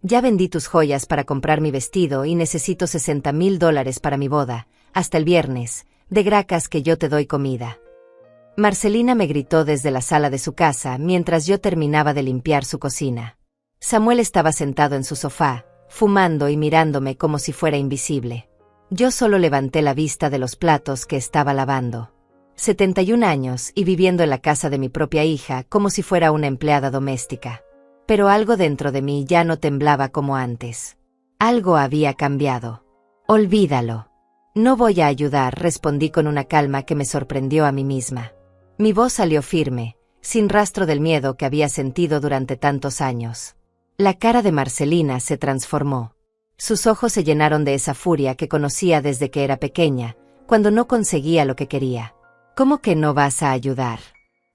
Ya vendí tus joyas para comprar mi vestido y necesito $60,000 para mi boda, hasta el viernes, de gracas que yo te doy comida. Marcelina me gritó desde la sala de su casa mientras yo terminaba de limpiar su cocina. Samuel estaba sentado en su sofá, fumando y mirándome como si fuera invisible. Yo solo levanté la vista de los platos que estaba lavando. 71 años y viviendo en la casa de mi propia hija como si fuera una empleada doméstica. Pero algo dentro de mí ya no temblaba como antes. Algo había cambiado. Olvídalo. No voy a ayudar, respondí con una calma que me sorprendió a mí misma. Mi voz salió firme, sin rastro del miedo que había sentido durante tantos años. La cara de Marcelina se transformó. Sus ojos se llenaron de esa furia que conocía desde que era pequeña, cuando no conseguía lo que quería. ¿Cómo que no vas a ayudar?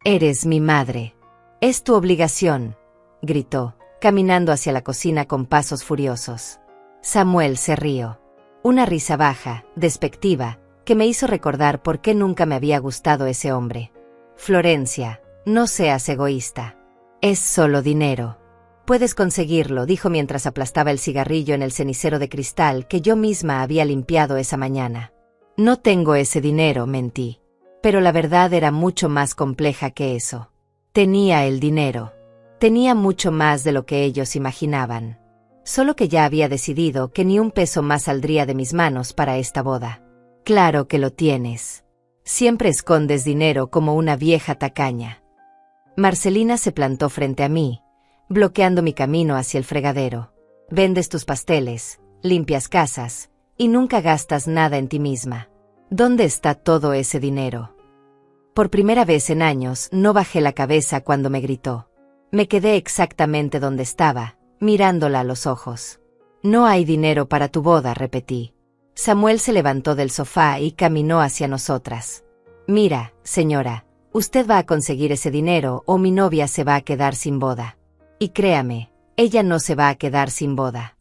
Eres mi madre. Es tu obligación, gritó, caminando hacia la cocina con pasos furiosos. Samuel se rió. Una risa baja, despectiva, que me hizo recordar por qué nunca me había gustado ese hombre. Florencia, no seas egoísta. Es solo dinero. Puedes conseguirlo, dijo mientras aplastaba el cigarrillo en el cenicero de cristal que yo misma había limpiado esa mañana. No tengo ese dinero, mentí. Pero la verdad era mucho más compleja que eso. Tenía el dinero. Tenía mucho más de lo que ellos imaginaban. Solo que ya había decidido que ni un peso más saldría de mis manos para esta boda. Claro que lo tienes. Siempre escondes dinero como una vieja tacaña. Marcelina se plantó frente a mí, bloqueando mi camino hacia el fregadero. Vendes tus pasteles, limpias casas, y nunca gastas nada en ti misma. ¿Dónde está todo ese dinero? Por primera vez en años no bajé la cabeza cuando me gritó. Me quedé exactamente donde estaba, mirándola a los ojos. No hay dinero para tu boda, repetí. Samuel se levantó del sofá y caminó hacia nosotras. Mira, señora, usted va a conseguir ese dinero o mi novia se va a quedar sin boda. Y créame, ella no se va a quedar sin boda.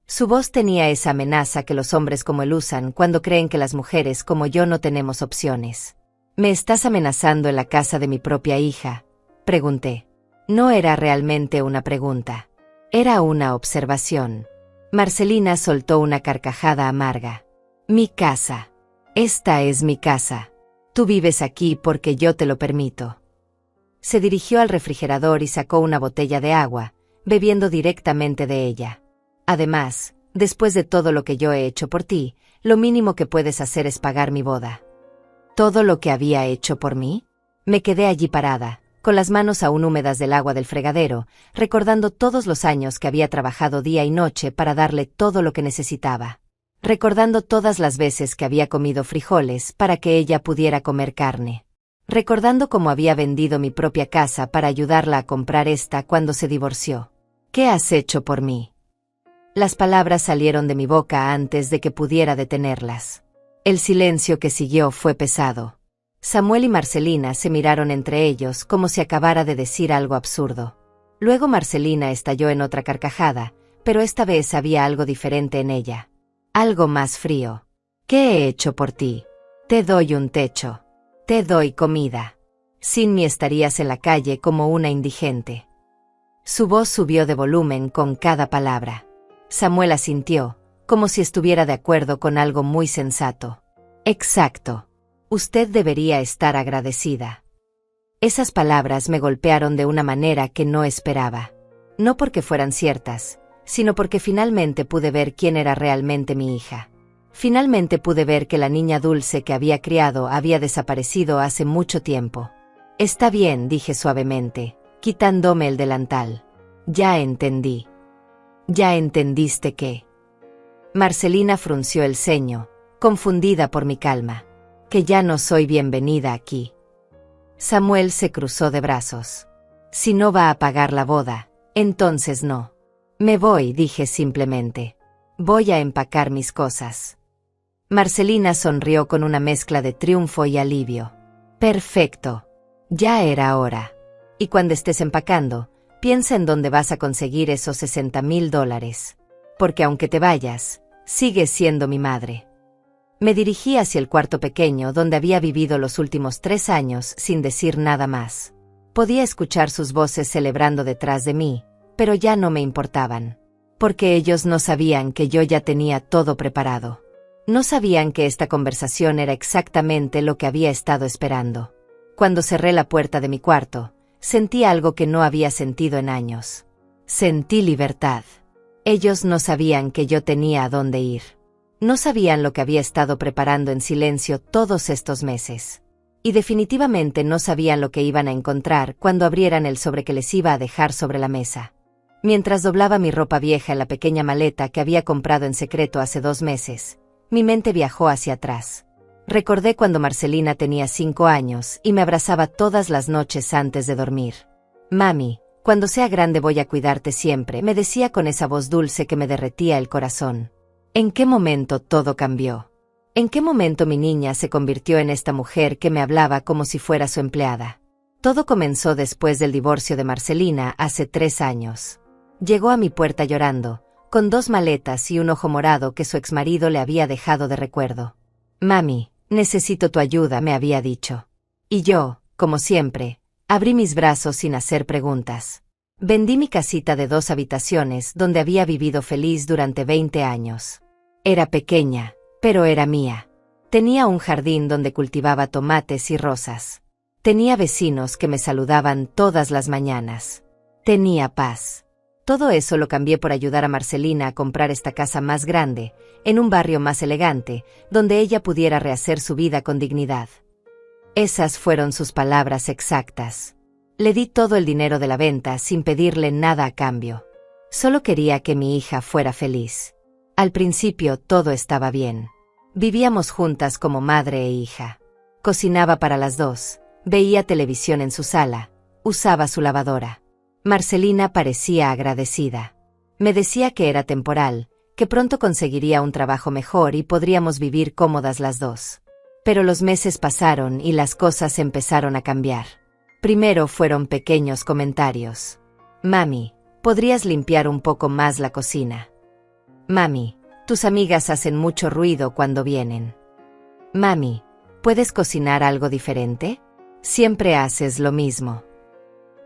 Su voz tenía esa amenaza que los hombres como él usan cuando creen que las mujeres como yo no tenemos opciones. ¿Me estás amenazando en la casa de mi propia hija?, pregunté. No era realmente una pregunta. Era una observación. Marcelina soltó una carcajada amarga. Mi casa. Esta es mi casa. Tú vives aquí porque yo te lo permito. Se dirigió al refrigerador y sacó una botella de agua, bebiendo directamente de ella. Además, después de todo lo que yo he hecho por ti, lo mínimo que puedes hacer es pagar mi boda. ¿Todo lo que había hecho por mí? Me quedé allí parada, con las manos aún húmedas del agua del fregadero, recordando todos los años que había trabajado día y noche para darle todo lo que necesitaba. Recordando todas las veces que había comido frijoles para que ella pudiera comer carne. Recordando cómo había vendido mi propia casa para ayudarla a comprar esta cuando se divorció. ¿Qué has hecho por mí? Las palabras salieron de mi boca antes de que pudiera detenerlas. El silencio que siguió fue pesado. Samuel y Marcelina se miraron entre ellos como si acabara de decir algo absurdo. Luego Marcelina estalló en otra carcajada, pero esta vez había algo diferente en ella. Algo más frío. ¿Qué he hecho por ti? Te doy un techo. Te doy comida. Sin mí estarías en la calle como una indigente. Su voz subió de volumen con cada palabra. Samuel asintió, como si estuviera de acuerdo con algo muy sensato. Exacto. Usted debería estar agradecida. Esas palabras me golpearon de una manera que no esperaba. No porque fueran ciertas, sino porque finalmente pude ver quién era realmente mi hija. Finalmente pude ver que la niña dulce que había criado había desaparecido hace mucho tiempo. Está bien, dije suavemente, quitándome el delantal. Ya entendí. ¿Ya entendiste qué? Marcelina frunció el ceño, confundida por mi calma. Que ya no soy bienvenida aquí. Samuel se cruzó de brazos. Si no va a pagar la boda, entonces no. Me voy, dije simplemente. Voy a empacar mis cosas. Marcelina sonrió con una mezcla de triunfo y alivio. Perfecto. Ya era hora. Y cuando estés empacando, piensa en dónde vas a conseguir esos $60,000. Porque aunque te vayas, sigues siendo mi madre. Me dirigí hacia el cuarto pequeño donde había vivido los últimos 3 años sin decir nada más. Podía escuchar sus voces celebrando detrás de mí, pero ya no me importaban. porque ellos no sabían que yo ya tenía todo preparado. No sabían que esta conversación era exactamente lo que había estado esperando. Cuando cerré la puerta de mi cuarto, sentí algo que no había sentido en años. Sentí libertad. Ellos no sabían que yo tenía a dónde ir. No sabían lo que había estado preparando en silencio todos estos meses. Y definitivamente no sabían lo que iban a encontrar cuando abrieran el sobre que les iba a dejar sobre la mesa. Mientras doblaba mi ropa vieja en la pequeña maleta que había comprado en secreto hace 2 meses, mi mente viajó hacia atrás. Recordé cuando Marcelina tenía 5 años y me abrazaba todas las noches antes de dormir. Mami, cuando sea grande voy a cuidarte siempre, me decía con esa voz dulce que me derretía el corazón. ¿En qué momento todo cambió? ¿En qué momento mi niña se convirtió en esta mujer que me hablaba como si fuera su empleada? Todo comenzó después del divorcio de Marcelina hace 3 años. Llegó a mi puerta llorando, con 2 maletas y un ojo morado que su exmarido le había dejado de recuerdo. Mami, necesito tu ayuda, me había dicho. Y yo, como siempre, abrí mis brazos sin hacer preguntas. Vendí mi casita de 2 habitaciones donde había vivido feliz durante 20 años. Era pequeña, pero era mía. Tenía un jardín donde cultivaba tomates y rosas. Tenía vecinos que me saludaban todas las mañanas. Tenía paz. Todo eso lo cambié por ayudar a Marcelina a comprar esta casa más grande, en un barrio más elegante, donde ella pudiera rehacer su vida con dignidad. Esas fueron sus palabras exactas. Le di todo el dinero de la venta sin pedirle nada a cambio. Solo quería que mi hija fuera feliz. Al principio todo estaba bien. Vivíamos juntas como madre e hija. Cocinaba para las 2, veía televisión en su sala, usaba su lavadora. Marcelina parecía agradecida. Me decía que era temporal, que pronto conseguiría un trabajo mejor y podríamos vivir cómodas las 2. Pero los meses pasaron y las cosas empezaron a cambiar. Primero fueron pequeños comentarios. Mami, ¿podrías limpiar un poco más la cocina? Mami, tus amigas hacen mucho ruido cuando vienen. Mami, ¿puedes cocinar algo diferente? Siempre haces lo mismo.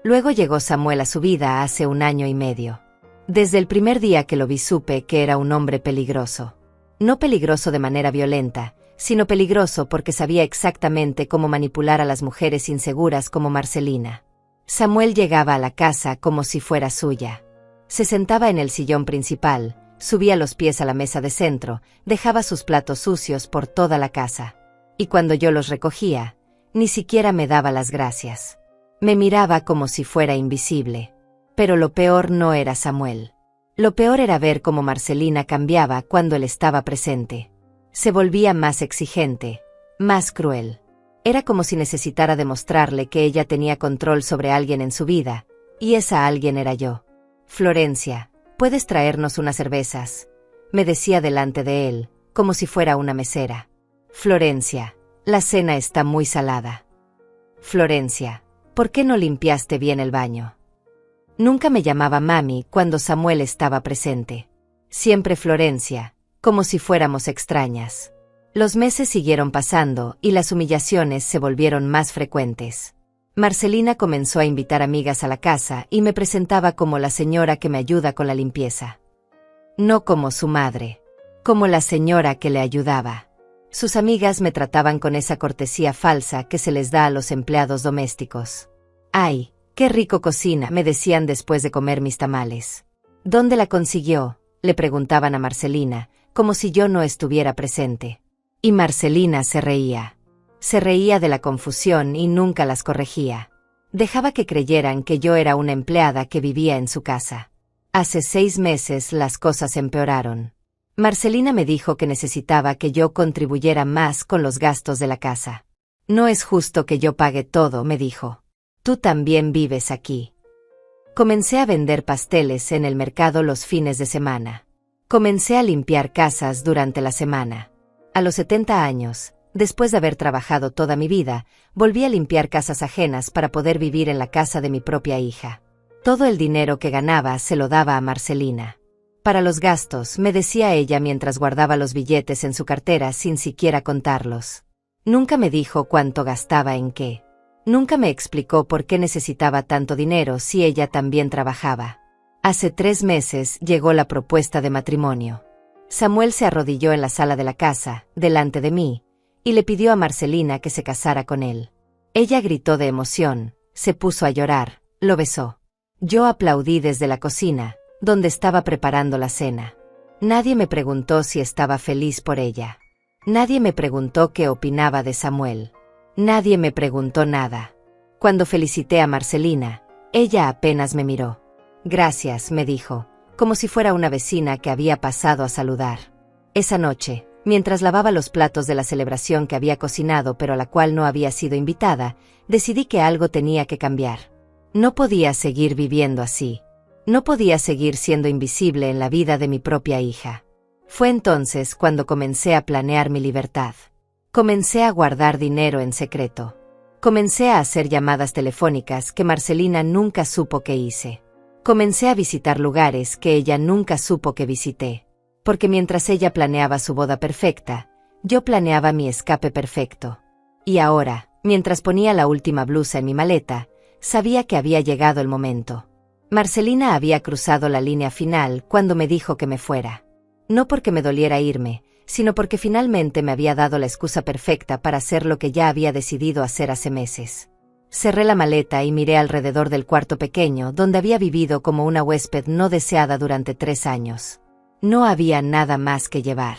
Luego llegó Samuel a su vida hace 1 año y medio. Desde el primer día que lo vi supe que era un hombre peligroso. No peligroso de manera violenta, sino peligroso porque sabía exactamente cómo manipular a las mujeres inseguras como Marcelina. Samuel llegaba a la casa como si fuera suya. Se sentaba en el sillón principal, subía los pies a la mesa de centro, dejaba sus platos sucios por toda la casa. Y cuando yo los recogía, ni siquiera me daba las gracias. Me miraba como si fuera invisible. Pero lo peor no era Samuel. Lo peor era ver cómo Marcelina cambiaba cuando él estaba presente. Se volvía más exigente, más cruel. Era como si necesitara demostrarle que ella tenía control sobre alguien en su vida, y esa alguien era yo. Florencia, ¿puedes traernos unas cervezas?, me decía delante de él, como si fuera una mesera. Florencia, la cena está muy salada. Florencia, ¿por qué no limpiaste bien el baño? Nunca me llamaba mami cuando Samuel estaba presente. Siempre Florencia, como si fuéramos extrañas. Los meses siguieron pasando y las humillaciones se volvieron más frecuentes. Marcelina comenzó a invitar amigas a la casa y me presentaba como la señora que me ayuda con la limpieza. No como su madre, como la señora que le ayudaba. Sus amigas me trataban con esa cortesía falsa que se les da a los empleados domésticos. ¡Ay, qué rico cocina!, me decían después de comer mis tamales. ¿Dónde la consiguió?, le preguntaban a Marcelina, como si yo no estuviera presente. Y Marcelina se reía. Se reía de la confusión y nunca las corregía. Dejaba que creyeran que yo era una empleada que vivía en su casa. Hace 6 meses las cosas empeoraron. Marcelina me dijo que necesitaba que yo contribuyera más con los gastos de la casa. No es justo que yo pague todo, me dijo. Tú también vives aquí. Comencé a vender pasteles en el mercado los fines de semana. Comencé a limpiar casas durante la semana. A los 70 años, después de haber trabajado toda mi vida, volví a limpiar casas ajenas para poder vivir en la casa de mi propia hija. Todo el dinero que ganaba se lo daba a Marcelina. Para los gastos, me decía ella mientras guardaba los billetes en su cartera sin siquiera contarlos. Nunca me dijo cuánto gastaba en qué. Nunca me explicó por qué necesitaba tanto dinero si ella también trabajaba. Hace 3 meses llegó la propuesta de matrimonio. Samuel se arrodilló en la sala de la casa, delante de mí, y le pidió a Marcelina que se casara con él. Ella gritó de emoción, se puso a llorar, lo besó. Yo aplaudí desde la cocina, donde estaba preparando la cena. Nadie me preguntó si estaba feliz por ella. Nadie me preguntó qué opinaba de Samuel. Nadie me preguntó nada. Cuando felicité a Marcelina, ella apenas me miró. Gracias, me dijo, como si fuera una vecina que había pasado a saludar. Esa noche, mientras lavaba los platos de la celebración que había cocinado pero a la cual no había sido invitada, decidí que algo tenía que cambiar. No podía seguir viviendo así. No podía seguir siendo invisible en la vida de mi propia hija. Fue entonces cuando comencé a planear mi libertad. Comencé a guardar dinero en secreto. Comencé a hacer llamadas telefónicas que Marcelina nunca supo que hice. Comencé a visitar lugares que ella nunca supo que visité. Porque mientras ella planeaba su boda perfecta, yo planeaba mi escape perfecto. Y ahora, mientras ponía la última blusa en mi maleta, sabía que había llegado el momento. Marcelina había cruzado la línea final cuando me dijo que me fuera. No porque me doliera irme, sino porque finalmente me había dado la excusa perfecta para hacer lo que ya había decidido hacer hace meses. Cerré la maleta y miré alrededor del cuarto pequeño donde había vivido como una huésped no deseada durante 3 años. No había nada más que llevar.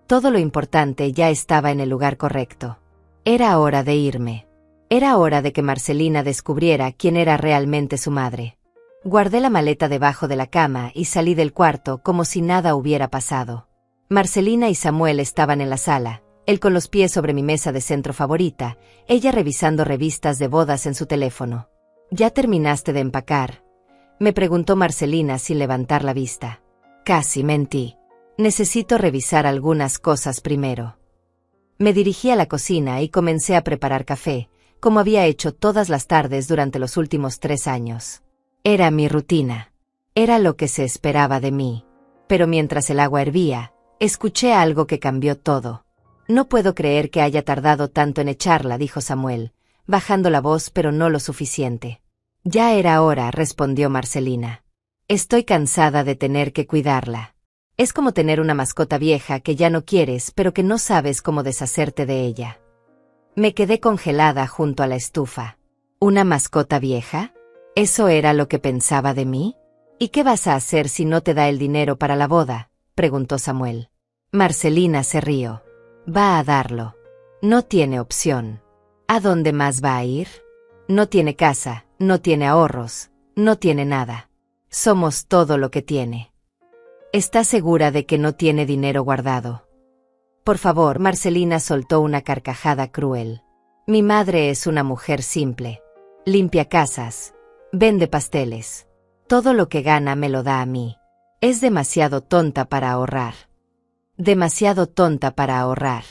Todo lo importante ya estaba en el lugar correcto. Era hora de irme. Era hora de que Marcelina descubriera quién era realmente su madre. Guardé la maleta debajo de la cama y salí del cuarto como si nada hubiera pasado. Marcelina y Samuel estaban en la sala, él con los pies sobre mi mesa de centro favorita, ella revisando revistas de bodas en su teléfono. ¿Ya terminaste de empacar?, me preguntó Marcelina sin levantar la vista. Casi mentí. Necesito revisar algunas cosas primero. Me dirigí a la cocina y comencé a preparar café, como había hecho todas las tardes durante los últimos 3 años. Era mi rutina. Era lo que se esperaba de mí. Pero mientras el agua hervía, escuché algo que cambió todo. No puedo creer que haya tardado tanto en echarla, dijo Samuel, bajando la voz pero no lo suficiente. Ya era hora, respondió Marcelina. Estoy cansada de tener que cuidarla. Es como tener una mascota vieja que ya no quieres pero que no sabes cómo deshacerte de ella. Me quedé congelada junto a la estufa. ¿Una mascota vieja? ¿Eso era lo que pensaba de mí? ¿Y qué vas a hacer si no te da el dinero para la boda?, preguntó Samuel. Marcelina se rió. Va a darlo. No tiene opción. ¿A dónde más va a ir? No tiene casa, no tiene ahorros, no tiene nada. Somos todo lo que tiene. ¿Estás segura de que no tiene dinero guardado? Por favor, Marcelina soltó una carcajada cruel. Mi madre es una mujer simple. Limpia casas. Vende pasteles. Todo lo que gana me lo da a mí. Es demasiado tonta para ahorrar. Demasiado tonta para ahorrar.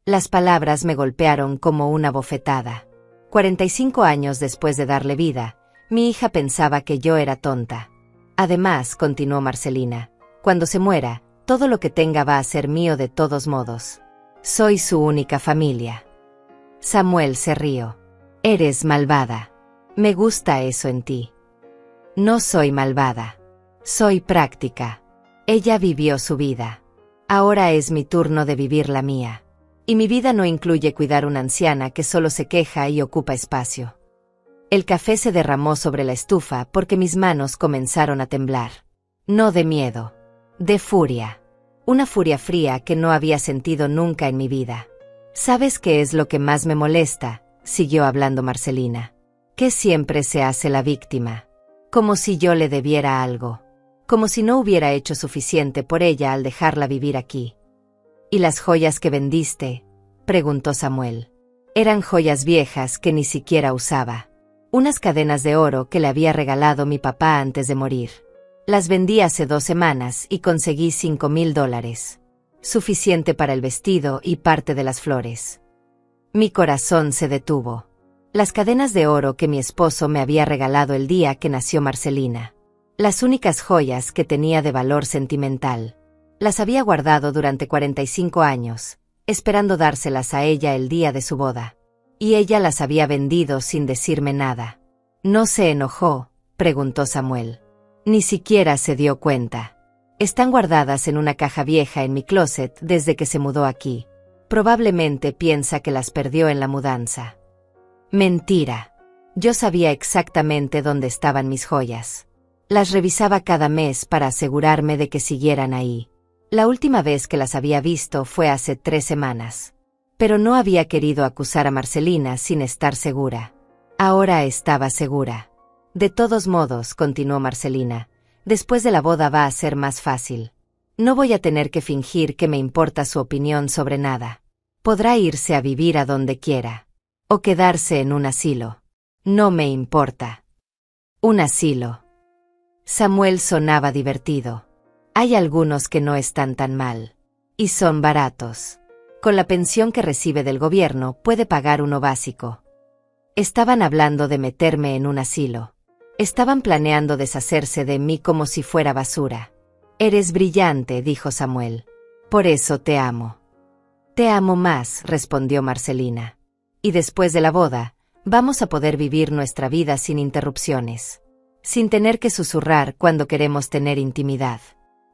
Las palabras me golpearon como una bofetada. 45 años después de darle vida, mi hija pensaba que yo era tonta. Además, continuó Marcelina, cuando se muera, todo lo que tenga va a ser mío de todos modos. Soy su única familia. Samuel se rió. Eres malvada. Me gusta eso en ti. No soy malvada. Soy práctica. Ella vivió su vida. Ahora es mi turno de vivir la mía. Y mi vida no incluye cuidar una anciana que solo se queja y ocupa espacio. El café se derramó sobre la estufa porque mis manos comenzaron a temblar. No de miedo. De furia. Una furia fría que no había sentido nunca en mi vida. ¿Sabes qué es lo que más me molesta?, siguió hablando Marcelina. Que siempre se hace la víctima. Como si yo le debiera algo. Como si no hubiera hecho suficiente por ella al dejarla vivir aquí. ¿Y las joyas que vendiste?, preguntó Samuel. Eran joyas viejas que ni siquiera usaba. Unas cadenas de oro que le había regalado mi papá antes de morir. Las vendí hace 2 semanas y conseguí $5,000. Suficiente para el vestido y parte de las flores. Mi corazón se detuvo. Las cadenas de oro que mi esposo me había regalado el día que nació Marcelina. Las únicas joyas que tenía de valor sentimental. Las había guardado durante 45 años, esperando dárselas a ella el día de su boda. Y ella las había vendido sin decirme nada. ¿No se enojó?, preguntó Samuel. Ni siquiera se dio cuenta. Están guardadas en una caja vieja en mi closet desde que se mudó aquí. Probablemente piensa que las perdió en la mudanza. Mentira. Yo sabía exactamente dónde estaban mis joyas. Las revisaba cada mes para asegurarme de que siguieran ahí. La última vez que las había visto fue hace 3 semanas. Pero no había querido acusar a Marcelina sin estar segura. Ahora estaba segura. De todos modos, continuó Marcelina, después de la boda va a ser más fácil. No voy a tener que fingir que me importa su opinión sobre nada. Podrá irse a vivir a donde quiera. O quedarse en un asilo. No me importa. Un asilo. Samuel sonaba divertido. Hay algunos que no están tan mal. Y son baratos. Con la pensión que recibe del gobierno puede pagar uno básico. Estaban hablando de meterme en un asilo. Estaban planeando deshacerse de mí como si fuera basura. Eres brillante, dijo Samuel. Por eso te amo. Te amo más, respondió Marcelina. Y después de la boda, vamos a poder vivir nuestra vida sin interrupciones. Sin tener que susurrar cuando queremos tener intimidad.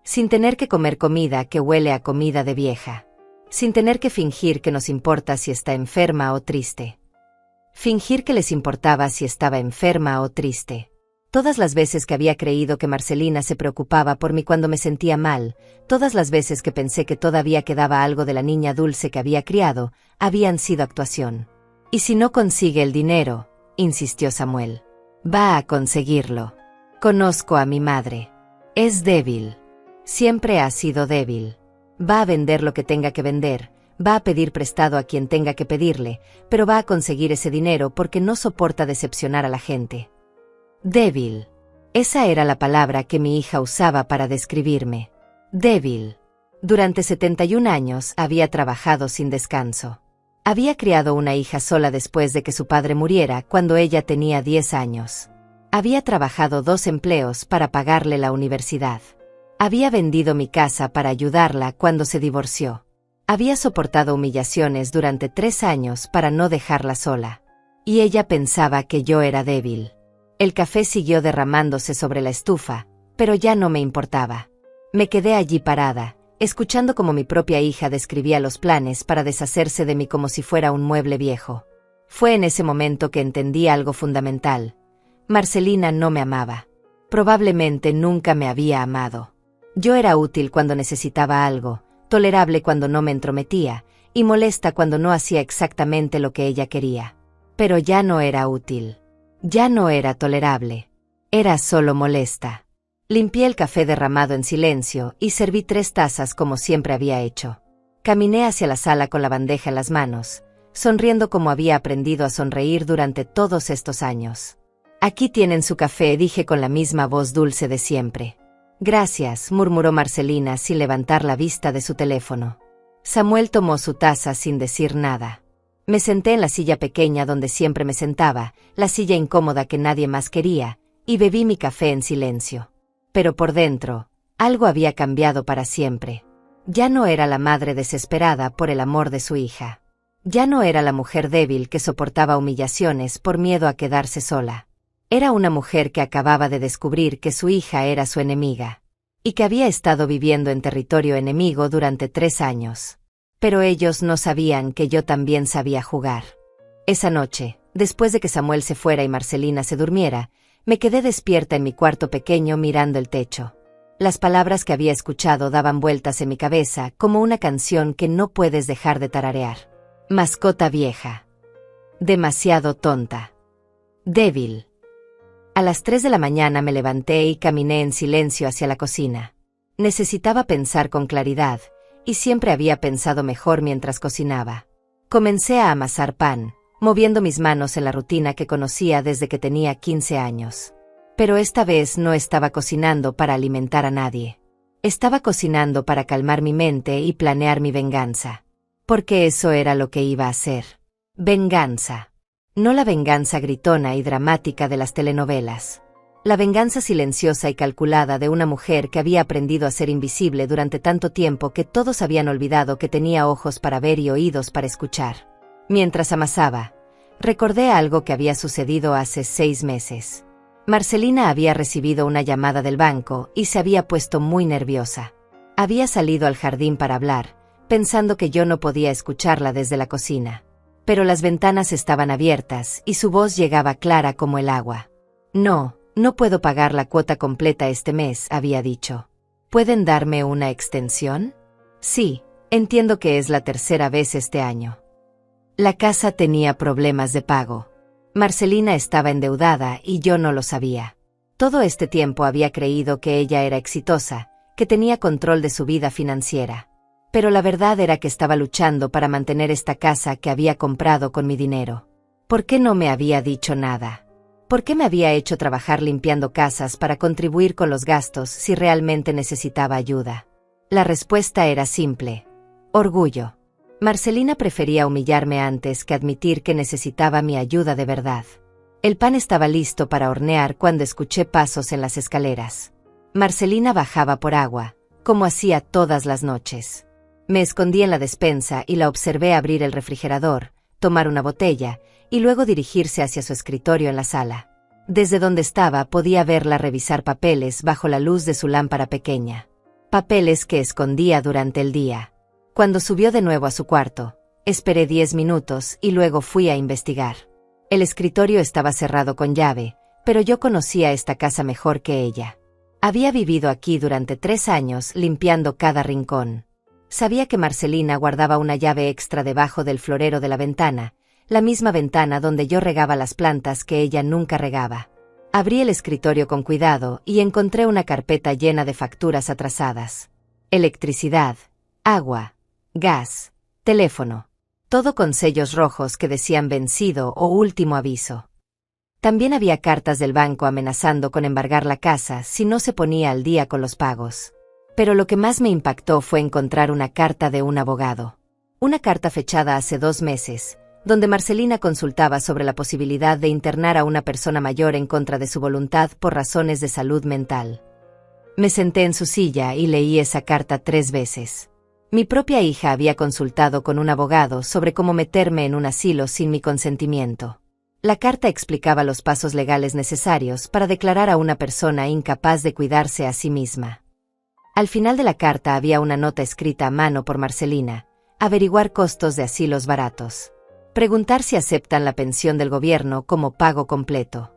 Sin tener que comer comida que huele a comida de vieja. Sin tener que fingir que nos importa si está enferma o triste. Fingir que les importaba si estaba enferma o triste. Todas las veces que había creído que Marcelina se preocupaba por mí cuando me sentía mal, todas las veces que pensé que todavía quedaba algo de la niña dulce que había criado, habían sido actuación. ¿Y si no consigue el dinero?, insistió Samuel. Va a conseguirlo. Conozco a mi madre. Es débil. Siempre ha sido débil. Va a vender lo que tenga que vender, va a pedir prestado a quien tenga que pedirle, pero va a conseguir ese dinero porque no soporta decepcionar a la gente. Débil. Esa era la palabra que mi hija usaba para describirme. Débil. Durante 71 años había trabajado sin descanso. Había criado una hija sola después de que su padre muriera cuando ella tenía 10 años. Había trabajado 2 empleos para pagarle la universidad. Había vendido mi casa para ayudarla cuando se divorció. Había soportado humillaciones durante 3 años para no dejarla sola. Y ella pensaba que yo era débil. El café siguió derramándose sobre la estufa, pero ya no me importaba. Me quedé allí parada, escuchando cómo mi propia hija describía los planes para deshacerse de mí como si fuera un mueble viejo. Fue en ese momento que entendí algo fundamental. Marcelina no me amaba. Probablemente nunca me había amado. Yo era útil cuando necesitaba algo, tolerable cuando no me entrometía, y molesta cuando no hacía exactamente lo que ella quería. Pero ya no era útil. Ya no era tolerable. Era solo molesta. Limpié el café derramado en silencio y serví 3 tazas como siempre había hecho. Caminé hacia la sala con la bandeja en las manos, sonriendo como había aprendido a sonreír durante todos estos años. Aquí tienen su café, dije con la misma voz dulce de siempre. Gracias, murmuró Marcelina sin levantar la vista de su teléfono. Samuel tomó su taza sin decir nada. Me senté en la silla pequeña donde siempre me sentaba, la silla incómoda que nadie más quería, y bebí mi café en silencio. Pero por dentro, algo había cambiado para siempre. Ya no era la madre desesperada por el amor de su hija. Ya no era la mujer débil que soportaba humillaciones por miedo a quedarse sola. Era una mujer que acababa de descubrir que su hija era su enemiga. Y que había estado viviendo en territorio enemigo durante 3 años. Pero ellos no sabían que yo también sabía jugar. Esa noche, después de que Samuel se fuera y Marcelina se durmiera, me quedé despierta en mi cuarto pequeño mirando el techo. Las palabras que había escuchado daban vueltas en mi cabeza como una canción que no puedes dejar de tararear. Mascota vieja. Demasiado tonta. Débil. A las 3 de la mañana me levanté y caminé en silencio hacia la cocina. Necesitaba pensar con claridad, y siempre había pensado mejor mientras cocinaba. Comencé a amasar pan, moviendo mis manos en la rutina que conocía desde que tenía 15 años. Pero esta vez no estaba cocinando para alimentar a nadie. Estaba cocinando para calmar mi mente y planear mi venganza. Porque eso era lo que iba a hacer. Venganza. No la venganza gritona y dramática de las telenovelas. La venganza silenciosa y calculada de una mujer que había aprendido a ser invisible durante tanto tiempo que todos habían olvidado que tenía ojos para ver y oídos para escuchar. Mientras amasaba, recordé algo que había sucedido hace 6 meses. Marcelina había recibido una llamada del banco y se había puesto muy nerviosa. Había salido al jardín para hablar, pensando que yo no podía escucharla desde la cocina. Pero las ventanas estaban abiertas y su voz llegaba clara como el agua. No puedo pagar la cuota completa este mes, había dicho. ¿Pueden darme una extensión? Sí, entiendo que es la tercera vez este año. La casa tenía problemas de pago. Marcelina estaba endeudada y yo no lo sabía. Todo este tiempo había creído que ella era exitosa, que tenía control de su vida financiera. Pero la verdad era que estaba luchando para mantener esta casa que había comprado con mi dinero. ¿Por qué no me había dicho nada? ¿Por qué me había hecho trabajar limpiando casas para contribuir con los gastos si realmente necesitaba ayuda? La respuesta era simple: orgullo. Marcelina prefería humillarme antes que admitir que necesitaba mi ayuda de verdad. El pan estaba listo para hornear cuando escuché pasos en las escaleras. Marcelina bajaba por agua, como hacía todas las noches. Me escondí en la despensa y la observé abrir el refrigerador, tomar una botella, y luego dirigirse hacia su escritorio en la sala. Desde donde estaba podía verla revisar papeles bajo la luz de su lámpara pequeña. Papeles que escondía durante el día. Cuando subió de nuevo a su cuarto, esperé 10 minutos y luego fui a investigar. El escritorio estaba cerrado con llave, pero yo conocía esta casa mejor que ella. Había vivido aquí durante 3 años limpiando cada rincón. Sabía que Marcelina guardaba una llave extra debajo del florero de la ventana, la misma ventana donde yo regaba las plantas que ella nunca regaba. Abrí el escritorio con cuidado y encontré una carpeta llena de facturas atrasadas. Electricidad, agua, gas, teléfono. Todo con sellos rojos que decían vencido o último aviso. También había cartas del banco amenazando con embargar la casa si no se ponía al día con los pagos. Pero lo que más me impactó fue encontrar una carta de un abogado. Una carta fechada hace 2 meses, donde Marcelina consultaba sobre la posibilidad de internar a una persona mayor en contra de su voluntad por razones de salud mental. Me senté en su silla y leí esa carta 3 veces. Mi propia hija había consultado con un abogado sobre cómo meterme en un asilo sin mi consentimiento. La carta explicaba los pasos legales necesarios para declarar a una persona incapaz de cuidarse a sí misma. Al final de la carta había una nota escrita a mano por Marcelina: averiguar costos de asilos baratos. Preguntar si aceptan la pensión del gobierno como pago completo.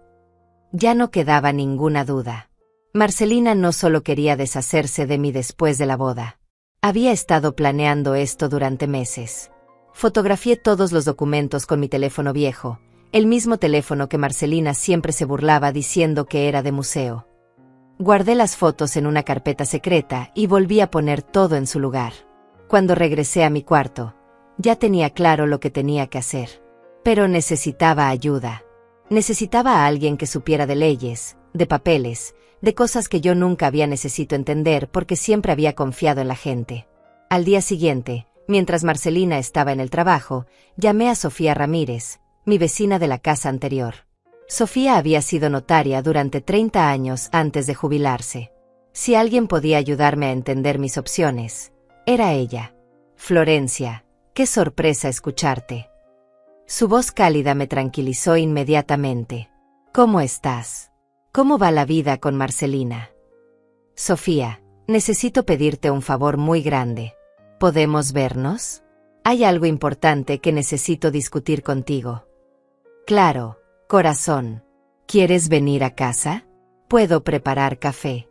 Ya no quedaba ninguna duda. Marcelina no solo quería deshacerse de mí después de la boda. Había estado planeando esto durante meses. Fotografié todos los documentos con mi teléfono viejo, el mismo teléfono que Marcelina siempre se burlaba diciendo que era de museo. Guardé las fotos en una carpeta secreta y volví a poner todo en su lugar. Cuando regresé a mi cuarto, ya tenía claro lo que tenía que hacer. Pero necesitaba ayuda. Necesitaba a alguien que supiera de leyes, de papeles, de cosas que yo nunca había necesitado entender porque siempre había confiado en la gente. Al día siguiente, mientras Marcelina estaba en el trabajo, llamé a Sofía Ramírez, mi vecina de la casa anterior. Sofía había sido notaria durante 30 años antes de jubilarse. Si alguien podía ayudarme a entender mis opciones, era ella. Florencia, qué sorpresa escucharte. Su voz cálida me tranquilizó inmediatamente. ¿Cómo estás? ¿Cómo va la vida con Marcelina? Sofía, necesito pedirte un favor muy grande. ¿Podemos vernos? Hay algo importante que necesito discutir contigo. Claro, corazón. ¿Quieres venir a casa? Puedo preparar café.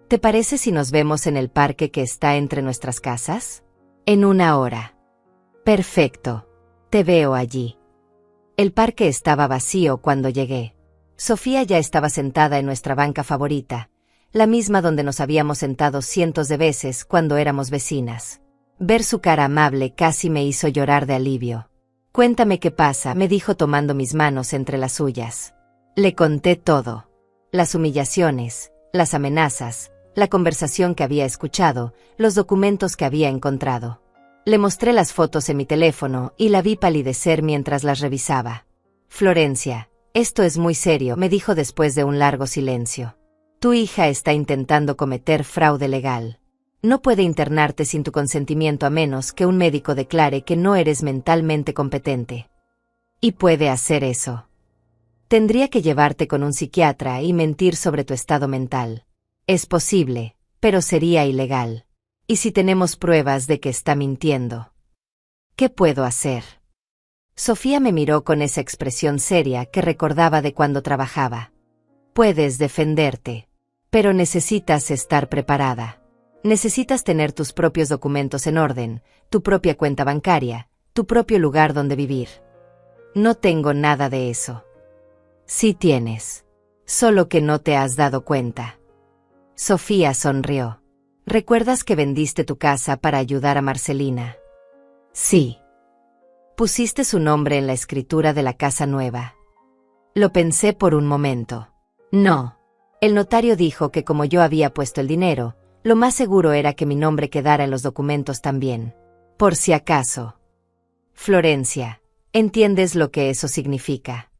¿Te parece si nos vemos en el parque que está entre nuestras casas? En 1 hora. Perfecto. Te veo allí. El parque estaba vacío cuando llegué. Sofía ya estaba sentada en nuestra banca favorita, la misma donde nos habíamos sentado cientos de veces cuando éramos vecinas. Ver su cara amable casi me hizo llorar de alivio. Cuéntame qué pasa, me dijo tomando mis manos entre las suyas. Le conté todo. Las humillaciones, las amenazas, la conversación que había escuchado, los documentos que había encontrado. Le mostré las fotos en mi teléfono y la vi palidecer mientras las revisaba. Florencia, esto es muy serio, me dijo después de un largo silencio. Tu hija está intentando cometer fraude legal. No puede internarte sin tu consentimiento a menos que un médico declare que no eres mentalmente competente. Y puede hacer eso. Tendría que llevarte con un psiquiatra y mentir sobre tu estado mental. Es posible, pero sería ilegal. ¿Y si tenemos pruebas de que está mintiendo? ¿Qué puedo hacer? Sofía me miró con esa expresión seria que recordaba de cuando trabajaba. Puedes defenderte, pero necesitas estar preparada. Necesitas tener tus propios documentos en orden, tu propia cuenta bancaria, tu propio lugar donde vivir. No tengo nada de eso. Sí tienes. Solo que no te has dado cuenta. Sofía sonrió. ¿Recuerdas que vendiste tu casa para ayudar a Marcelina? Sí. Pusiste su nombre en la escritura de la casa nueva. Lo pensé por un momento. No. El notario dijo que como yo había puesto el dinero, lo más seguro era que mi nombre quedara en los documentos también. Por si acaso. Florencia, ¿entiendes lo que eso significa?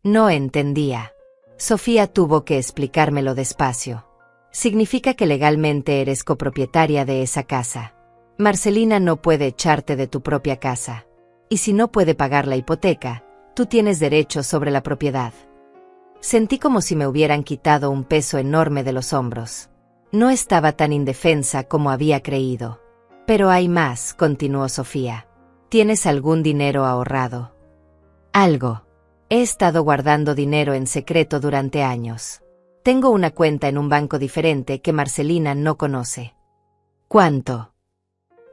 No entendía. Sofía tuvo que explicármelo despacio. Significa que legalmente eres copropietaria de esa casa. Marcelina no puede echarte de tu propia casa. Y si no puede pagar la hipoteca, tú tienes derecho sobre la propiedad. Sentí como si me hubieran quitado un peso enorme de los hombros. No estaba tan indefensa como había creído. Pero hay más, continuó Sofía. ¿Tienes algún dinero ahorrado? Algo. He estado guardando dinero en secreto durante años. Tengo una cuenta en un banco diferente que Marcelina no conoce. ¿Cuánto?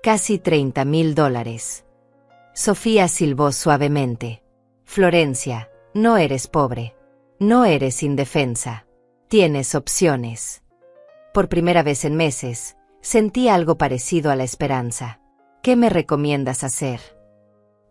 Casi $30,000. Sofía silbó suavemente. Florencia, no eres pobre. No eres indefensa. Tienes opciones. Por primera vez en meses, sentí algo parecido a la esperanza. ¿Qué me recomiendas hacer?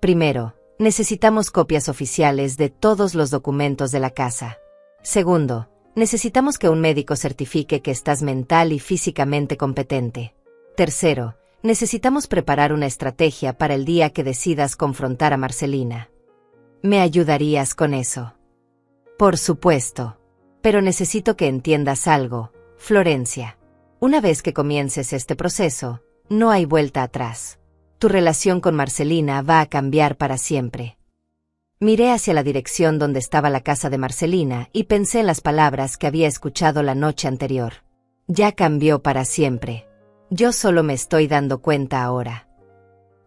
Primero, necesitamos copias oficiales de todos los documentos de la casa. Segundo, necesitamos que un médico certifique que estás mental y físicamente competente. Tercero, necesitamos preparar una estrategia para el día que decidas confrontar a Marcelina. ¿Me ayudarías con eso? Por supuesto. Pero necesito que entiendas algo, Florencia. Una vez que comiences este proceso, no hay vuelta atrás. Tu relación con Marcelina va a cambiar para siempre. Miré hacia la dirección donde estaba la casa de Marcelina y pensé en las palabras que había escuchado la noche anterior. Ya cambió para siempre. Yo solo me estoy dando cuenta ahora.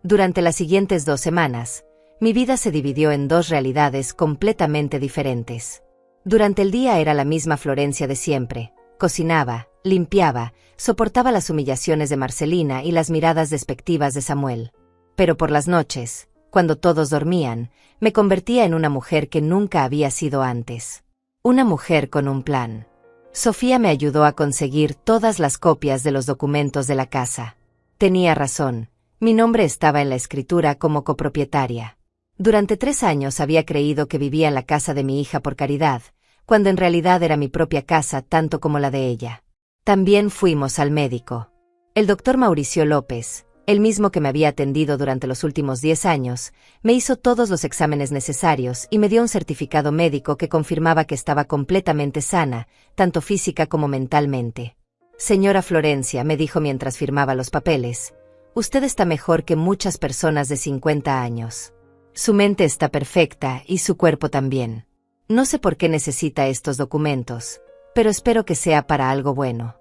Durante las siguientes 2 semanas, mi vida se dividió en 2 realidades completamente diferentes. Durante el día era la misma Florencia de siempre. Cocinaba, limpiaba, soportaba las humillaciones de Marcelina y las miradas despectivas de Samuel. Pero por las noches, cuando todos dormían, me convertía en una mujer que nunca había sido antes. Una mujer con un plan. Sofía me ayudó a conseguir todas las copias de los documentos de la casa. Tenía razón, mi nombre estaba en la escritura como copropietaria. Durante 3 años había creído que vivía en la casa de mi hija por caridad, cuando en realidad era mi propia casa tanto como la de ella. También fuimos al médico. El doctor Mauricio López, el mismo que me había atendido durante los últimos 10 años, me hizo todos los exámenes necesarios y me dio un certificado médico que confirmaba que estaba completamente sana, tanto física como mentalmente. Señora Florencia, me dijo mientras firmaba los papeles, usted está mejor que muchas personas de 50 años. Su mente está perfecta y su cuerpo también. No sé por qué necesita estos documentos, pero espero que sea para algo bueno.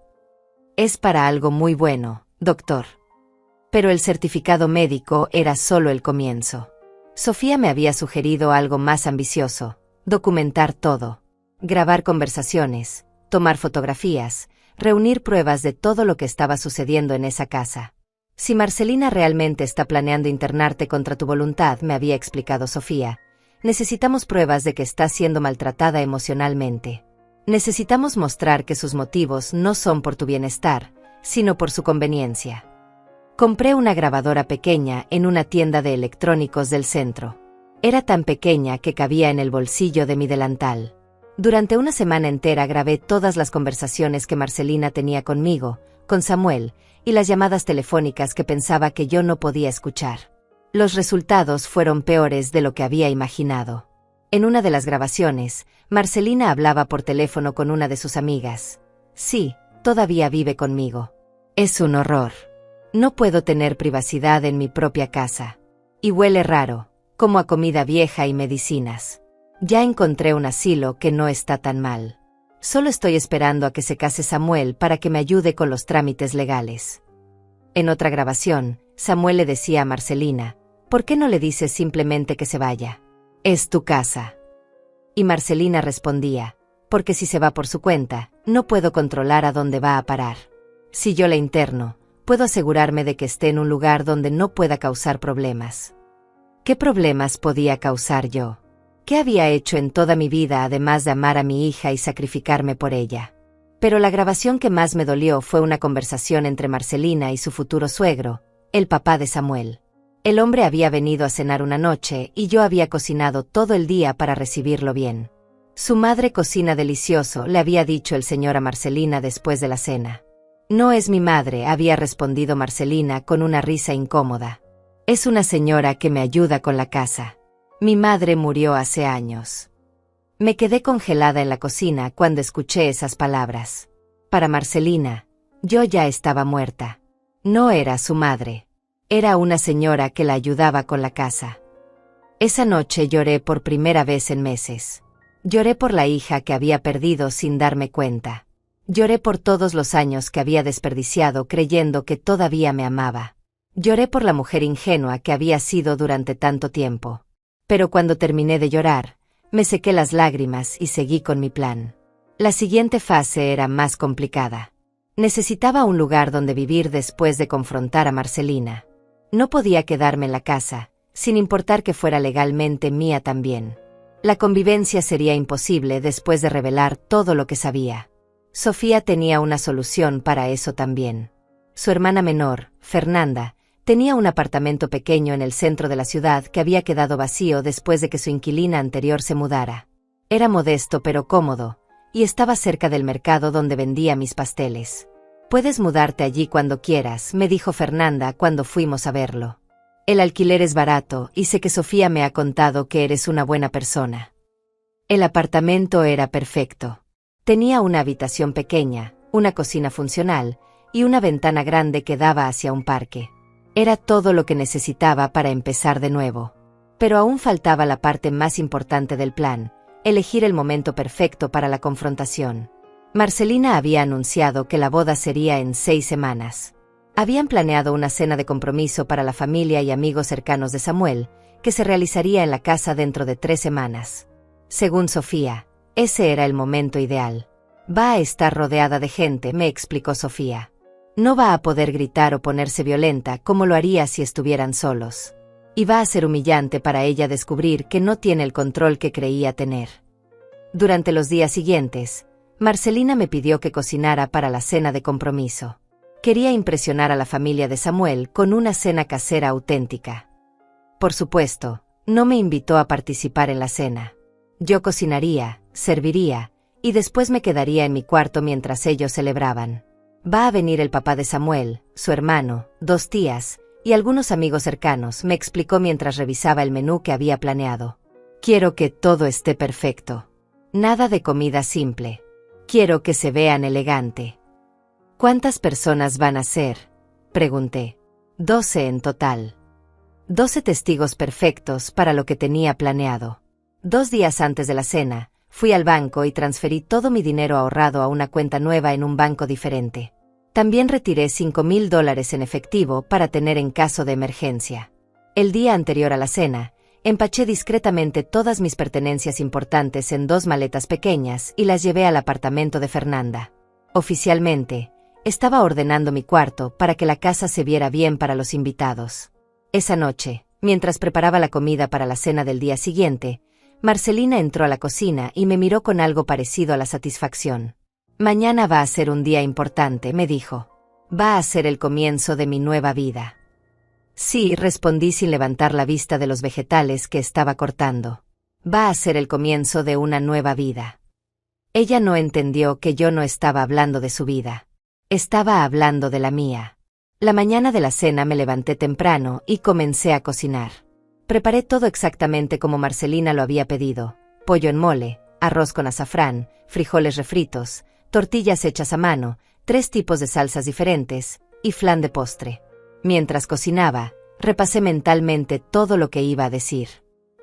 Es para algo muy bueno, doctor. Pero el certificado médico era solo el comienzo. Sofía me había sugerido algo más ambicioso: documentar todo. Grabar conversaciones, tomar fotografías, reunir pruebas de todo lo que estaba sucediendo en esa casa. Si Marcelina realmente está planeando internarte contra tu voluntad, me había explicado Sofía, necesitamos pruebas de que está siendo maltratada emocionalmente. Necesitamos mostrar que sus motivos no son por tu bienestar, sino por su conveniencia. Compré una grabadora pequeña en una tienda de electrónicos del centro. Era tan pequeña que cabía en el bolsillo de mi delantal. Durante una semana entera grabé todas las conversaciones que Marcelina tenía conmigo, con Samuel, y las llamadas telefónicas que pensaba que yo no podía escuchar. Los resultados fueron peores de lo que había imaginado. En una de las grabaciones, Marcelina hablaba por teléfono con una de sus amigas. Sí, todavía vive conmigo. Es un horror. No puedo tener privacidad en mi propia casa. Y huele raro, como a comida vieja y medicinas. Ya encontré un asilo que no está tan mal. Solo estoy esperando a que se case Samuel para que me ayude con los trámites legales. En otra grabación, Samuel le decía a Marcelina, ¿por qué no le dices simplemente que se vaya? Es tu casa. Y Marcelina respondía, porque si se va por su cuenta, no puedo controlar a dónde va a parar. Si yo la interno, puedo asegurarme de que esté en un lugar donde no pueda causar problemas. ¿Qué problemas podía causar yo? ¿Qué había hecho en toda mi vida además de amar a mi hija y sacrificarme por ella? Pero la grabación que más me dolió fue una conversación entre Marcelina y su futuro suegro, el papá de Samuel. El hombre había venido a cenar una noche y yo había cocinado todo el día para recibirlo bien. Su madre cocina delicioso, le había dicho el señor a Marcelina después de la cena. No es mi madre, había respondido Marcelina con una risa incómoda. Es una señora que me ayuda con la casa. Mi madre murió hace años. Me quedé congelada en la cocina cuando escuché esas palabras. Para Marcelina, yo ya estaba muerta. No era su madre. Era una señora que la ayudaba con la casa. Esa noche lloré por primera vez en meses. Lloré por la hija que había perdido sin darme cuenta. Lloré por todos los años que había desperdiciado creyendo que todavía me amaba. Lloré por la mujer ingenua que había sido durante tanto tiempo. Pero cuando terminé de llorar, me sequé las lágrimas y seguí con mi plan. La siguiente fase era más complicada. Necesitaba un lugar donde vivir después de confrontar a Marcelina. No podía quedarme en la casa, sin importar que fuera legalmente mía también. La convivencia sería imposible después de revelar todo lo que sabía. Sofía tenía una solución para eso también. Su hermana menor, Fernanda, tenía un apartamento pequeño en el centro de la ciudad que había quedado vacío después de que su inquilina anterior se mudara. Era modesto pero cómodo, y estaba cerca del mercado donde vendía mis pasteles. Puedes mudarte allí cuando quieras, me dijo Fernanda cuando fuimos a verlo. El alquiler es barato y sé que Sofía me ha contado que eres una buena persona. El apartamento era perfecto. Tenía una habitación pequeña, una cocina funcional y una ventana grande que daba hacia un parque. Era todo lo que necesitaba para empezar de nuevo. Pero aún faltaba la parte más importante del plan, elegir el momento perfecto para la confrontación. Marcelina había anunciado que la boda sería en 6 semanas. Habían planeado una cena de compromiso para la familia y amigos cercanos de Samuel, que se realizaría en la casa dentro de 3 semanas. Según Sofía, ese era el momento ideal. Va a estar rodeada de gente, me explicó Sofía. No va a poder gritar o ponerse violenta como lo haría si estuvieran solos. Y va a ser humillante para ella descubrir que no tiene el control que creía tener. Durante los días siguientes, Marcelina me pidió que cocinara para la cena de compromiso. Quería impresionar a la familia de Samuel con una cena casera auténtica. Por supuesto, no me invitó a participar en la cena. Yo cocinaría, serviría, y después me quedaría en mi cuarto mientras ellos celebraban. Va a venir el papá de Samuel, su hermano, 2 tías, y algunos amigos cercanos, me explicó mientras revisaba el menú que había planeado. Quiero que todo esté perfecto. Nada de comida simple. Quiero que se vean elegante. ¿Cuántas personas van a ser?, pregunté. 12 en total. 12 testigos perfectos para lo que tenía planeado. 2 días antes de la cena, fui al banco y transferí todo mi dinero ahorrado a una cuenta nueva en un banco diferente. También retiré $5,000 en efectivo para tener en caso de emergencia. El día anterior a la cena, empaché discretamente todas mis pertenencias importantes en 2 maletas pequeñas y las llevé al apartamento de Fernanda. Oficialmente, estaba ordenando mi cuarto para que la casa se viera bien para los invitados. Esa noche, mientras preparaba la comida para la cena del día siguiente, Marcelina entró a la cocina y me miró con algo parecido a la satisfacción. Mañana va a ser un día importante, me dijo. Va a ser el comienzo de mi nueva vida. Sí, respondí sin levantar la vista de los vegetales que estaba cortando. Va a ser el comienzo de una nueva vida. Ella no entendió que yo no estaba hablando de su vida. Estaba hablando de la mía. La mañana de la cena me levanté temprano y comencé a cocinar. Preparé todo exactamente como Marcelina lo había pedido: pollo en mole, arroz con azafrán, frijoles refritos, tortillas hechas a mano, 3 tipos de salsas diferentes, y flan de postre. Mientras cocinaba, repasé mentalmente todo lo que iba a decir.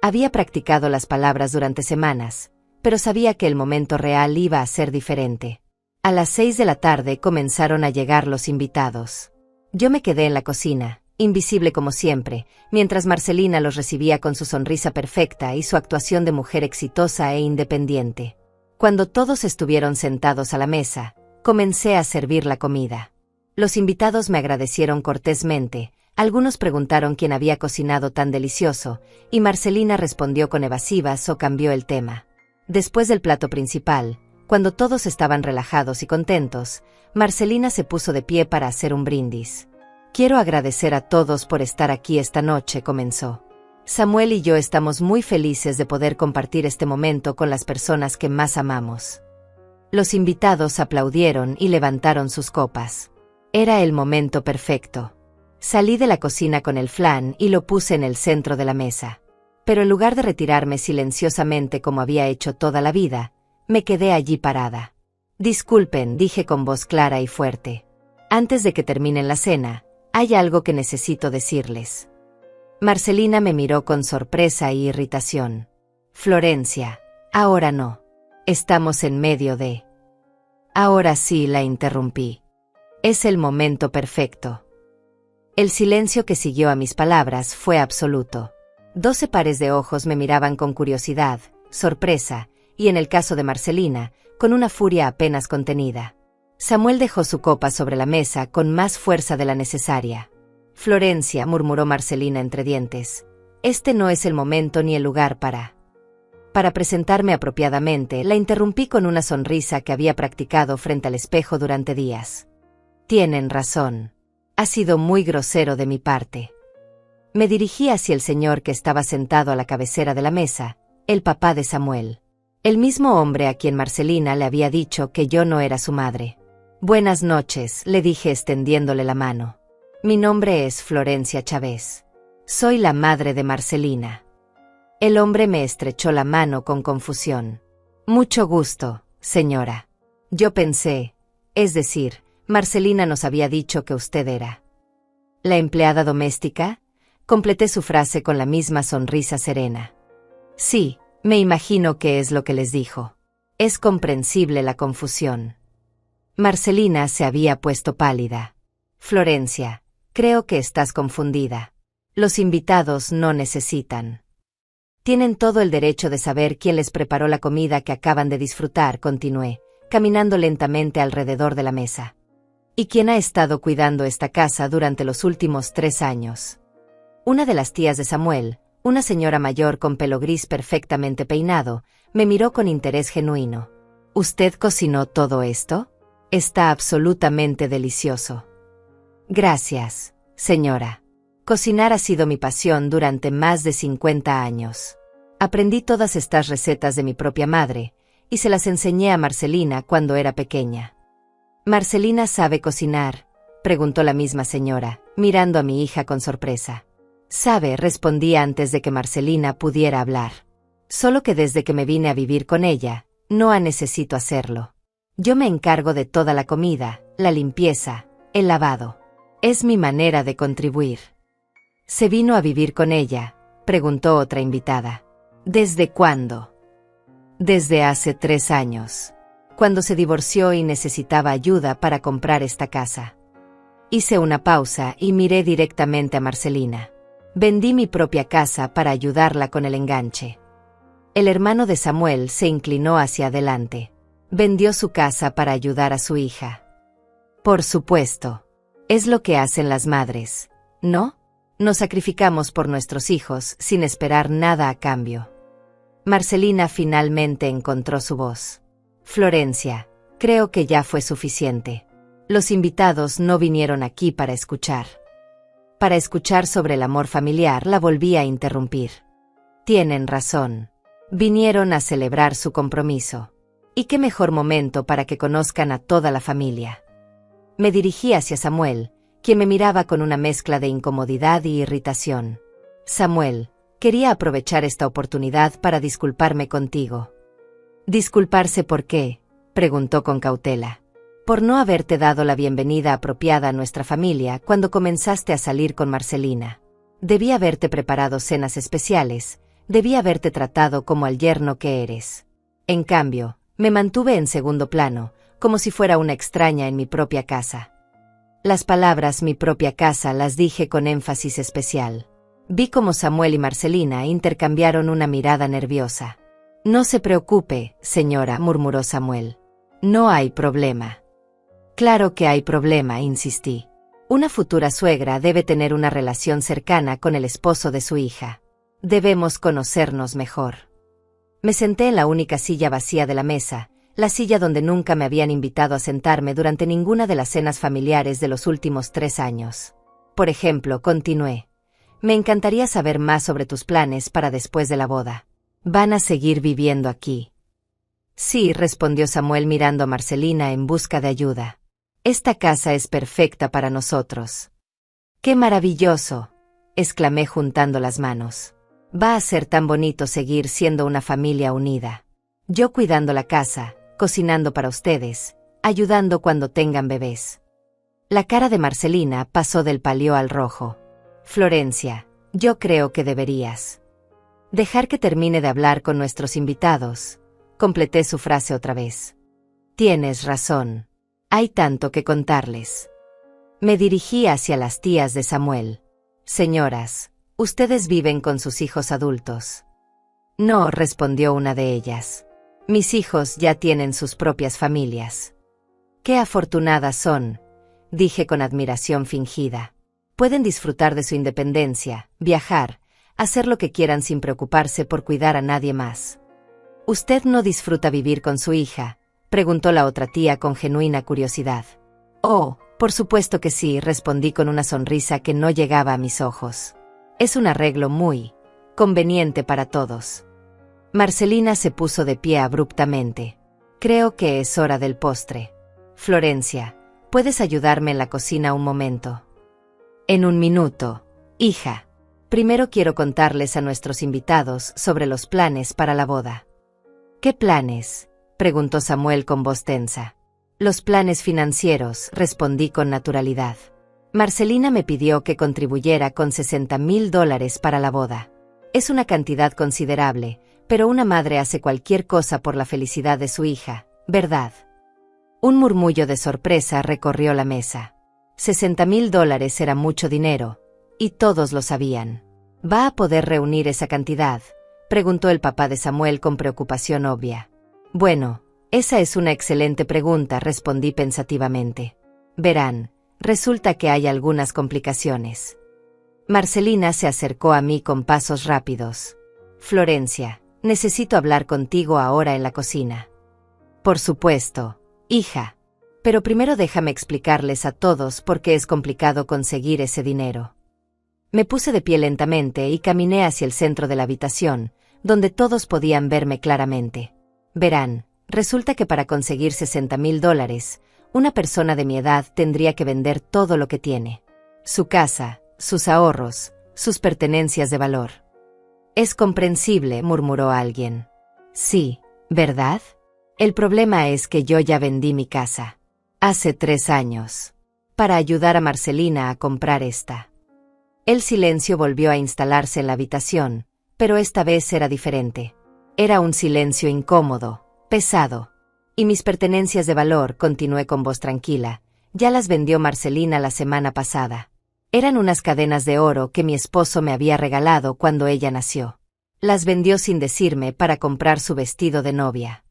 Había practicado las palabras durante semanas, pero sabía que el momento real iba a ser diferente. A las 6 de la tarde comenzaron a llegar los invitados. Yo me quedé en la cocina, invisible como siempre, mientras Marcelina los recibía con su sonrisa perfecta y su actuación de mujer exitosa e independiente. Cuando todos estuvieron sentados a la mesa, comencé a servir la comida. Los invitados me agradecieron cortésmente, algunos preguntaron quién había cocinado tan delicioso, y Marcelina respondió con evasivas o cambió el tema. Después del plato principal, cuando todos estaban relajados y contentos, Marcelina se puso de pie para hacer un brindis. Quiero agradecer a todos por estar aquí esta noche, comenzó. Samuel y yo estamos muy felices de poder compartir este momento con las personas que más amamos. Los invitados aplaudieron y levantaron sus copas. Era el momento perfecto. Salí de la cocina con el flan y lo puse en el centro de la mesa. Pero en lugar de retirarme silenciosamente como había hecho toda la vida, me quedé allí parada. Disculpen, dije con voz clara y fuerte. Antes de que terminen la cena, hay algo que necesito decirles. Marcelina me miró con sorpresa y irritación. Florencia, ahora no. Estamos en medio de... Ahora sí, la interrumpí. Es el momento perfecto. El silencio que siguió a mis palabras fue absoluto. 12 pares de ojos me miraban con curiosidad, sorpresa, y en el caso de Marcelina, con una furia apenas contenida. Samuel dejó su copa sobre la mesa con más fuerza de la necesaria. Florencia, murmuró Marcelina entre dientes, este no es el momento ni el lugar para presentarme apropiadamente. La interrumpí con una sonrisa que había practicado frente al espejo durante días. Tienen razón. Ha sido muy grosero de mi parte. Me dirigí hacia el señor que estaba sentado a la cabecera de la mesa, el papá de Samuel. El mismo hombre a quien Marcelina le había dicho que yo no era su madre. Buenas noches, le dije extendiéndole la mano. Mi nombre es Florencia Chávez. Soy la madre de Marcelina. El hombre me estrechó la mano con confusión. Mucho gusto, señora. Yo pensé, es decir, Marcelina nos había dicho que usted era ¿la empleada doméstica? Completé su frase con la misma sonrisa serena. Sí, me imagino que es lo que les dijo. Es comprensible la confusión. Marcelina se había puesto pálida. Florencia, creo que estás confundida. Los invitados no necesitan. Tienen todo el derecho de saber quién les preparó la comida que acaban de disfrutar, continué, caminando lentamente alrededor de la mesa. ¿Y quién ha estado cuidando esta casa durante los últimos 3 años? Una de las tías de Samuel, una señora mayor con pelo gris perfectamente peinado, me miró con interés genuino. ¿Usted cocinó todo esto? Está absolutamente delicioso. Gracias, señora. Cocinar ha sido mi pasión durante más de 50 años. Aprendí todas estas recetas de mi propia madre, y se las enseñé a Marcelina cuando era pequeña. ¿Marcelina sabe cocinar?, preguntó la misma señora, mirando a mi hija con sorpresa. Sabe, respondí antes de que Marcelina pudiera hablar. Solo que desde que me vine a vivir con ella, no necesito hacerlo. Yo me encargo de toda la comida, la limpieza, el lavado. Es mi manera de contribuir. ¿Se vino a vivir con ella?, preguntó otra invitada. ¿Desde cuándo? Desde hace 3 años. Cuando se divorció y necesitaba ayuda para comprar esta casa. Hice una pausa y miré directamente a Marcelina. Vendí mi propia casa para ayudarla con el enganche. El hermano de Samuel se inclinó hacia adelante. Vendió su casa para ayudar a su hija. Por supuesto. Es lo que hacen las madres, ¿no? Nos sacrificamos por nuestros hijos sin esperar nada a cambio. Marcelina finalmente encontró su voz. Florencia, creo que ya fue suficiente. Los invitados no vinieron aquí para escuchar. Para escuchar sobre el amor familiar, la volví a interrumpir. Tienen razón. Vinieron a celebrar su compromiso. Y qué mejor momento para que conozcan a toda la familia. Me dirigí hacia Samuel, quien me miraba con una mezcla de incomodidad y irritación. Samuel, quería aprovechar esta oportunidad para disculparme contigo. ¿Disculparse por qué?, preguntó con cautela. Por no haberte dado la bienvenida apropiada a nuestra familia cuando comenzaste a salir con Marcelina. Debí haberte preparado cenas especiales, Debí haberte tratado como al yerno que eres. En cambio, me mantuve en segundo plano, como si fuera una extraña en mi propia casa. Las palabras "mi propia casa" las dije con énfasis especial. Vi cómo Samuel y Marcelina intercambiaron una mirada nerviosa. «No se preocupe, señora», murmuró Samuel. «No hay problema». «Claro que hay problema», insistí. «Una futura suegra debe tener una relación cercana con el esposo de su hija. Debemos conocernos mejor». Me senté en la única silla vacía de la mesa, la silla donde nunca me habían invitado a sentarme durante ninguna de las cenas familiares de los últimos 3 años. Por ejemplo, continué. «Me encantaría saber más sobre tus planes para después de la boda. ¿Van a seguir viviendo aquí?» «Sí», respondió Samuel mirando a Marcelina en busca de ayuda. «Esta casa es perfecta para nosotros». «¡Qué maravilloso!», exclamé juntando las manos. «Va a ser tan bonito seguir siendo una familia unida. Yo cuidando la casa, cocinando para ustedes, ayudando cuando tengan bebés». La cara de Marcelina pasó del pálido al rojo. «Florencia, yo creo que deberías dejar que termine de hablar con nuestros invitados», completé su frase otra vez. «Tienes razón. Hay tanto que contarles». Me dirigí hacia las tías de Samuel. «Señoras, ¿ustedes viven con sus hijos adultos?» «No», respondió una de ellas. «Mis hijos ya tienen sus propias familias». «Qué afortunadas son», dije con admiración fingida. «Pueden disfrutar de su independencia, viajar, hacer lo que quieran sin preocuparse por cuidar a nadie más». «¿Usted no disfruta vivir con su hija?», preguntó la otra tía con genuina curiosidad. «Oh, por supuesto que sí», respondí con una sonrisa que no llegaba a mis ojos. «Es un arreglo muy conveniente para todos». Marcelina se puso de pie abruptamente. «Creo que es hora del postre. Florencia, ¿puedes ayudarme en la cocina un momento?» «En un minuto, hija. Primero quiero contarles a nuestros invitados sobre los planes para la boda». «¿Qué planes?», preguntó Samuel con voz tensa. «Los planes financieros», respondí con naturalidad. Marcelina me pidió que contribuyera con $60,000 para la boda. Es una cantidad considerable, pero una madre hace cualquier cosa por la felicidad de su hija, ¿verdad? Un murmullo de sorpresa recorrió la mesa. $60,000 era mucho dinero, y todos lo sabían. «¿Va a poder reunir esa cantidad?», preguntó el papá de Samuel con preocupación obvia. «Bueno, esa es una excelente pregunta», respondí pensativamente. «Verán, resulta que hay algunas complicaciones». Marcelina se acercó a mí con pasos rápidos. «Florencia, necesito hablar contigo ahora en la cocina». «Por supuesto, hija. Pero primero déjame explicarles a todos por qué es complicado conseguir ese dinero». Me puse de pie lentamente y caminé hacia el centro de la habitación, donde todos podían verme claramente. «Verán, resulta que para conseguir $60,000, una persona de mi edad tendría que vender todo lo que tiene. Su casa, sus ahorros, sus pertenencias de valor». «Es comprensible», murmuró alguien. «Sí, ¿verdad? El problema es que yo ya vendí mi casa. Hace 3 años. Para ayudar a Marcelina a comprar esta». El silencio volvió a instalarse en la habitación, pero esta vez era diferente. Era un silencio incómodo, pesado. «Y mis pertenencias de valor», continué con voz tranquila, «ya las vendió Marcelina la semana pasada. Eran unas cadenas de oro que mi esposo me había regalado cuando ella nació. Las vendió sin decirme para comprar su vestido de novia».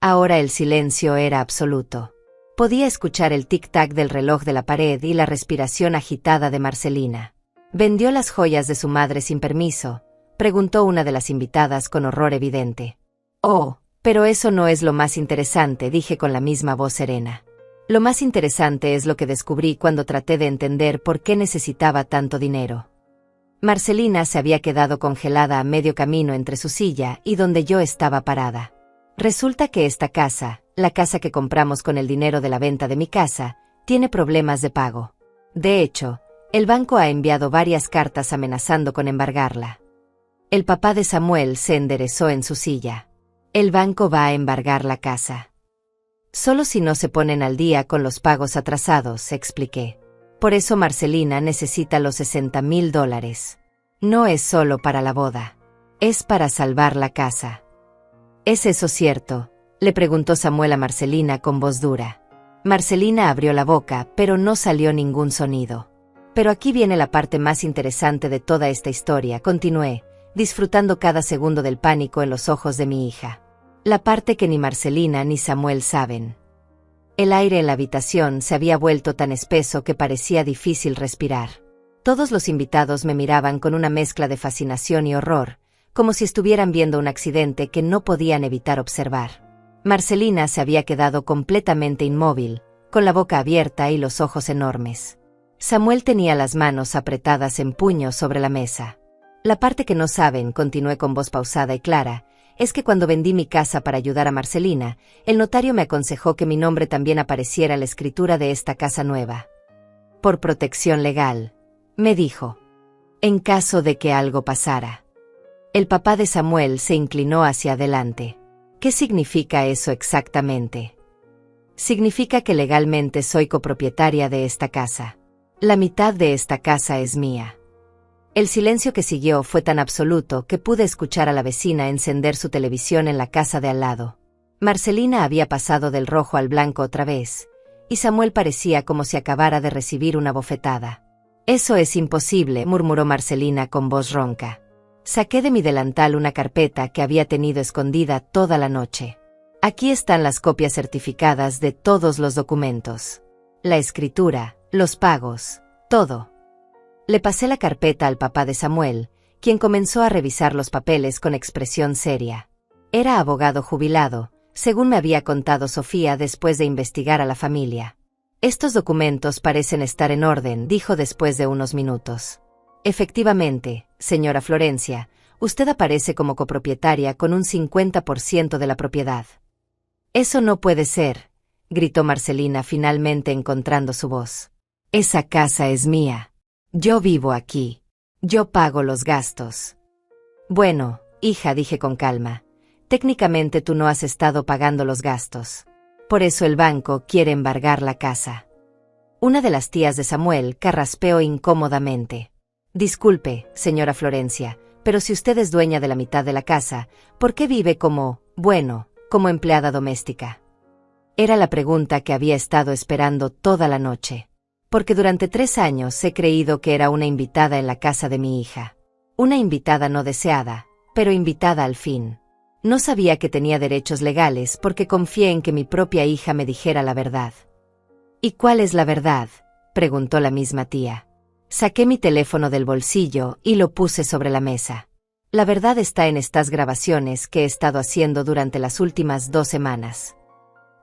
Ahora el silencio era absoluto. Podía escuchar el tic-tac del reloj de la pared y la respiración agitada de Marcelina. «¿Vendió las joyas de su madre sin permiso?», preguntó una de las invitadas con horror evidente. «Oh, pero eso no es lo más interesante», dije con la misma voz serena. «Lo más interesante es lo que descubrí cuando traté de entender por qué necesitaba tanto dinero». Marcelina se había quedado congelada a medio camino entre su silla y donde yo estaba parada. «Resulta que esta casa, la casa que compramos con el dinero de la venta de mi casa, tiene problemas de pago. De hecho, el banco ha enviado varias cartas amenazando con embargarla». El papá de Samuel se enderezó en su silla. «El banco va a embargar la casa. Solo si no se ponen al día con los pagos atrasados», expliqué. «Por eso Marcelina necesita los $60,000. No es solo para la boda. Es para salvar la casa. ¿Es eso cierto?, le preguntó Samuel a Marcelina con voz dura. Marcelina abrió la boca, pero no salió ningún sonido. Pero aquí viene la parte más interesante de toda esta historia, continué, disfrutando cada segundo del pánico en los ojos de mi hija. La parte que ni Marcelina ni Samuel saben. El aire en la habitación se había vuelto tan espeso que parecía difícil respirar. Todos los invitados me miraban con una mezcla de fascinación y horror, como si estuvieran viendo un accidente que no podían evitar observar. Marcelina se había quedado completamente inmóvil, con la boca abierta y los ojos enormes. Samuel tenía las manos apretadas en puños sobre la mesa. La parte que no saben, continué con voz pausada y clara, es que cuando vendí mi casa para ayudar a Marcelina, el notario me aconsejó que mi nombre también apareciera en la escritura de esta casa nueva. Por protección legal, me dijo. En caso de que algo pasara. El papá de Samuel se inclinó hacia adelante. ¿Qué significa eso exactamente? Significa que legalmente soy copropietaria de esta casa. La mitad de esta casa es mía. El silencio que siguió fue tan absoluto que pude escuchar a la vecina encender su televisión en la casa de al lado. Marcelina había pasado del rojo al blanco otra vez, y Samuel parecía como si acabara de recibir una bofetada. Eso es imposible, murmuró Marcelina con voz ronca. Saqué de mi delantal una carpeta que había tenido escondida toda la noche. Aquí están las copias certificadas de todos los documentos. La escritura, los pagos, todo. Le pasé la carpeta al papá de Samuel, quien comenzó a revisar los papeles con expresión seria. Era abogado jubilado, según me había contado Sofía después de investigar a la familia. Estos documentos parecen estar en orden, dijo después de unos minutos. Efectivamente, señora Florencia, usted aparece como copropietaria con un 50% de la propiedad. Eso no puede ser, gritó Marcelina finalmente encontrando su voz. Esa casa es mía. Yo vivo aquí. Yo pago los gastos. Bueno, hija, dije con calma, técnicamente tú no has estado pagando los gastos. Por eso el banco quiere embargar la casa. Una de las tías de Samuel carraspeó incómodamente. Disculpe, señora Florencia, pero si usted es dueña de la mitad de la casa, ¿por qué vive como empleada doméstica? Era la pregunta que había estado esperando toda la noche. Porque durante 3 años he creído que era una invitada en la casa de mi hija. Una invitada no deseada, pero invitada al fin. No sabía que tenía derechos legales porque confié en que mi propia hija me dijera la verdad. ¿Y cuál es la verdad?, preguntó la misma tía. Saqué mi teléfono del bolsillo y lo puse sobre la mesa. La verdad está en estas grabaciones que he estado haciendo durante las últimas 2 semanas.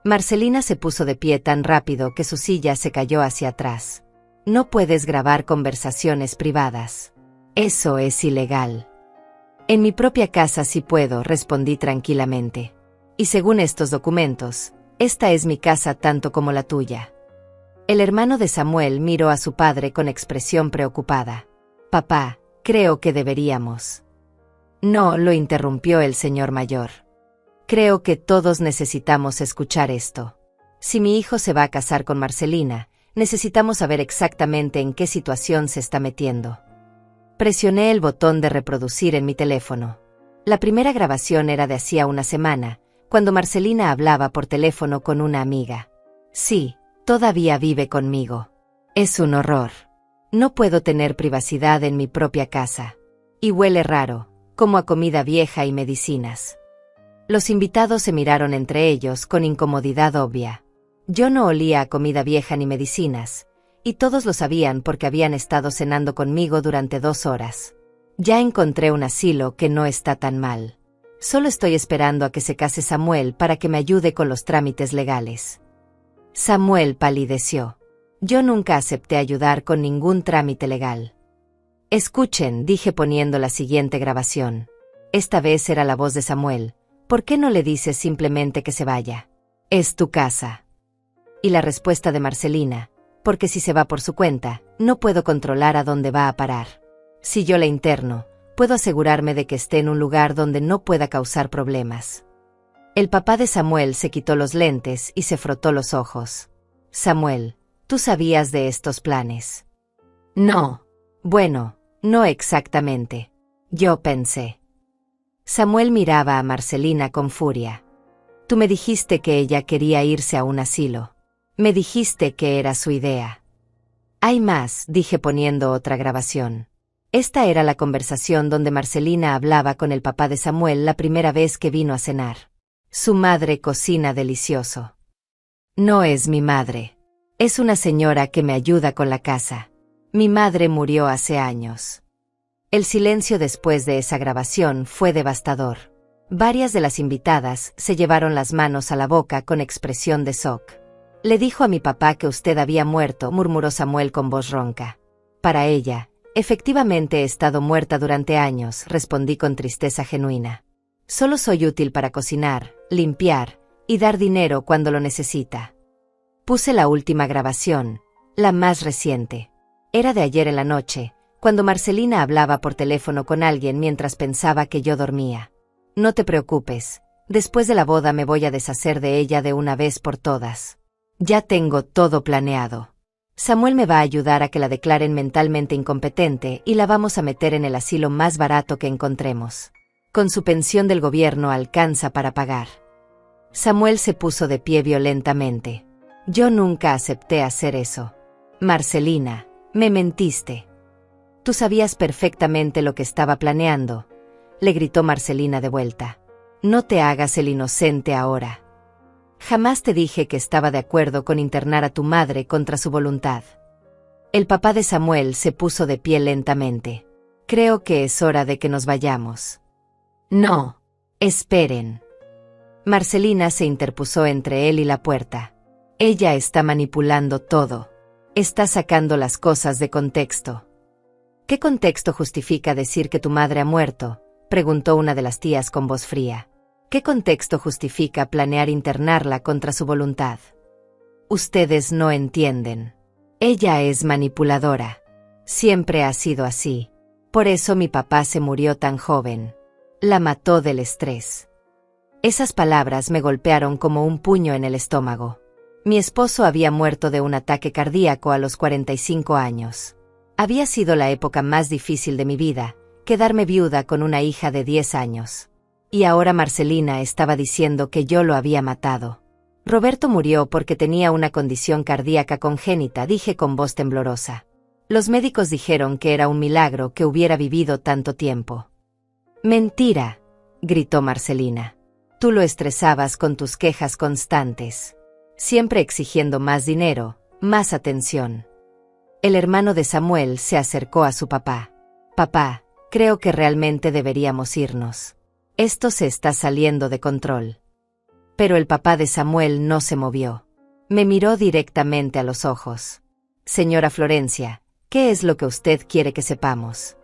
Marcelina se puso de pie tan rápido que su silla se cayó hacia atrás. No puedes grabar conversaciones privadas. Eso es ilegal. En mi propia casa sí puedo, respondí tranquilamente. Y según estos documentos, esta es mi casa tanto como la tuya. El hermano de Samuel miró a su padre con expresión preocupada. Papá, creo que deberíamos. No, lo interrumpió el señor mayor. Creo que todos necesitamos escuchar esto. Si mi hijo se va a casar con Marcelina, necesitamos saber exactamente en qué situación se está metiendo. Presioné el botón de reproducir en mi teléfono. La primera grabación era de hacía una semana, cuando Marcelina hablaba por teléfono con una amiga. Sí, todavía vive conmigo. Es un horror. No puedo tener privacidad en mi propia casa. Y huele raro, como a comida vieja y medicinas. Los invitados se miraron entre ellos con incomodidad obvia. Yo no olía a comida vieja ni medicinas, y todos lo sabían porque habían estado cenando conmigo durante 2 horas. Ya encontré un asilo que no está tan mal. Solo estoy esperando a que se case Samuel para que me ayude con los trámites legales. Samuel palideció. Yo nunca acepté ayudar con ningún trámite legal. Escuchen, dije poniendo la siguiente grabación. Esta vez era la voz de Samuel. ¿Por qué no le dices simplemente que se vaya? Es tu casa. Y la respuesta de Marcelina, porque si se va por su cuenta, no puedo controlar a dónde va a parar. Si yo la interno, puedo asegurarme de que esté en un lugar donde no pueda causar problemas. El papá de Samuel se quitó los lentes y se frotó los ojos. Samuel, ¿tú sabías de estos planes? No. Bueno, no exactamente. Yo pensé. Samuel miraba a Marcelina con furia. Tú me dijiste que ella quería irse a un asilo. Me dijiste que era su idea. Hay más, dije poniendo otra grabación. Esta era la conversación donde Marcelina hablaba con el papá de Samuel la primera vez que vino a cenar. Su madre cocina delicioso. No es mi madre. Es una señora que me ayuda con la casa. Mi madre murió hace años. El silencio después de esa grabación fue devastador. Varias de las invitadas se llevaron las manos a la boca con expresión de shock. Le dijo a mi papá que usted había muerto, murmuró Samuel con voz ronca. Para ella, efectivamente he estado muerta durante años, respondí con tristeza genuina. Solo soy útil para cocinar, limpiar y dar dinero cuando lo necesita. Puse la última grabación, la más reciente. Era de ayer en la noche, cuando Marcelina hablaba por teléfono con alguien mientras pensaba que yo dormía. No te preocupes, después de la boda me voy a deshacer de ella de una vez por todas. Ya tengo todo planeado. Samuel me va a ayudar a que la declaren mentalmente incompetente y la vamos a meter en el asilo más barato que encontremos. Con su pensión del gobierno alcanza para pagar. Samuel se puso de pie violentamente. Yo nunca acepté hacer eso. Marcelina, me mentiste. Tú sabías perfectamente lo que estaba planeando, le gritó Marcelina de vuelta. No te hagas el inocente ahora. Jamás te dije que estaba de acuerdo con internar a tu madre contra su voluntad. El papá de Samuel se puso de pie lentamente. Creo que es hora de que nos vayamos. No. Esperen. Marcelina se interpuso entre él y la puerta. Ella está manipulando todo. Está sacando las cosas de contexto. ¿Qué contexto justifica decir que tu madre ha muerto?, preguntó una de las tías con voz fría. ¿Qué contexto justifica planear internarla contra su voluntad? Ustedes no entienden. Ella es manipuladora. Siempre ha sido así. Por eso mi papá se murió tan joven. La mató del estrés. Esas palabras me golpearon como un puño en el estómago. Mi esposo había muerto de un ataque cardíaco a los 45 años. Había sido la época más difícil de mi vida, quedarme viuda con una hija de 10 años. Y ahora Marcelina estaba diciendo que yo lo había matado. Roberto murió porque tenía una condición cardíaca congénita, dije con voz temblorosa. Los médicos dijeron que era un milagro que hubiera vivido tanto tiempo. Mentira, gritó Marcelina. Tú lo estresabas con tus quejas constantes. Siempre exigiendo más dinero, más atención. El hermano de Samuel se acercó a su papá. Papá, creo que realmente deberíamos irnos. Esto se está saliendo de control. Pero el papá de Samuel no se movió. Me miró directamente a los ojos. Señora Florencia, ¿qué es lo que usted quiere que sepamos?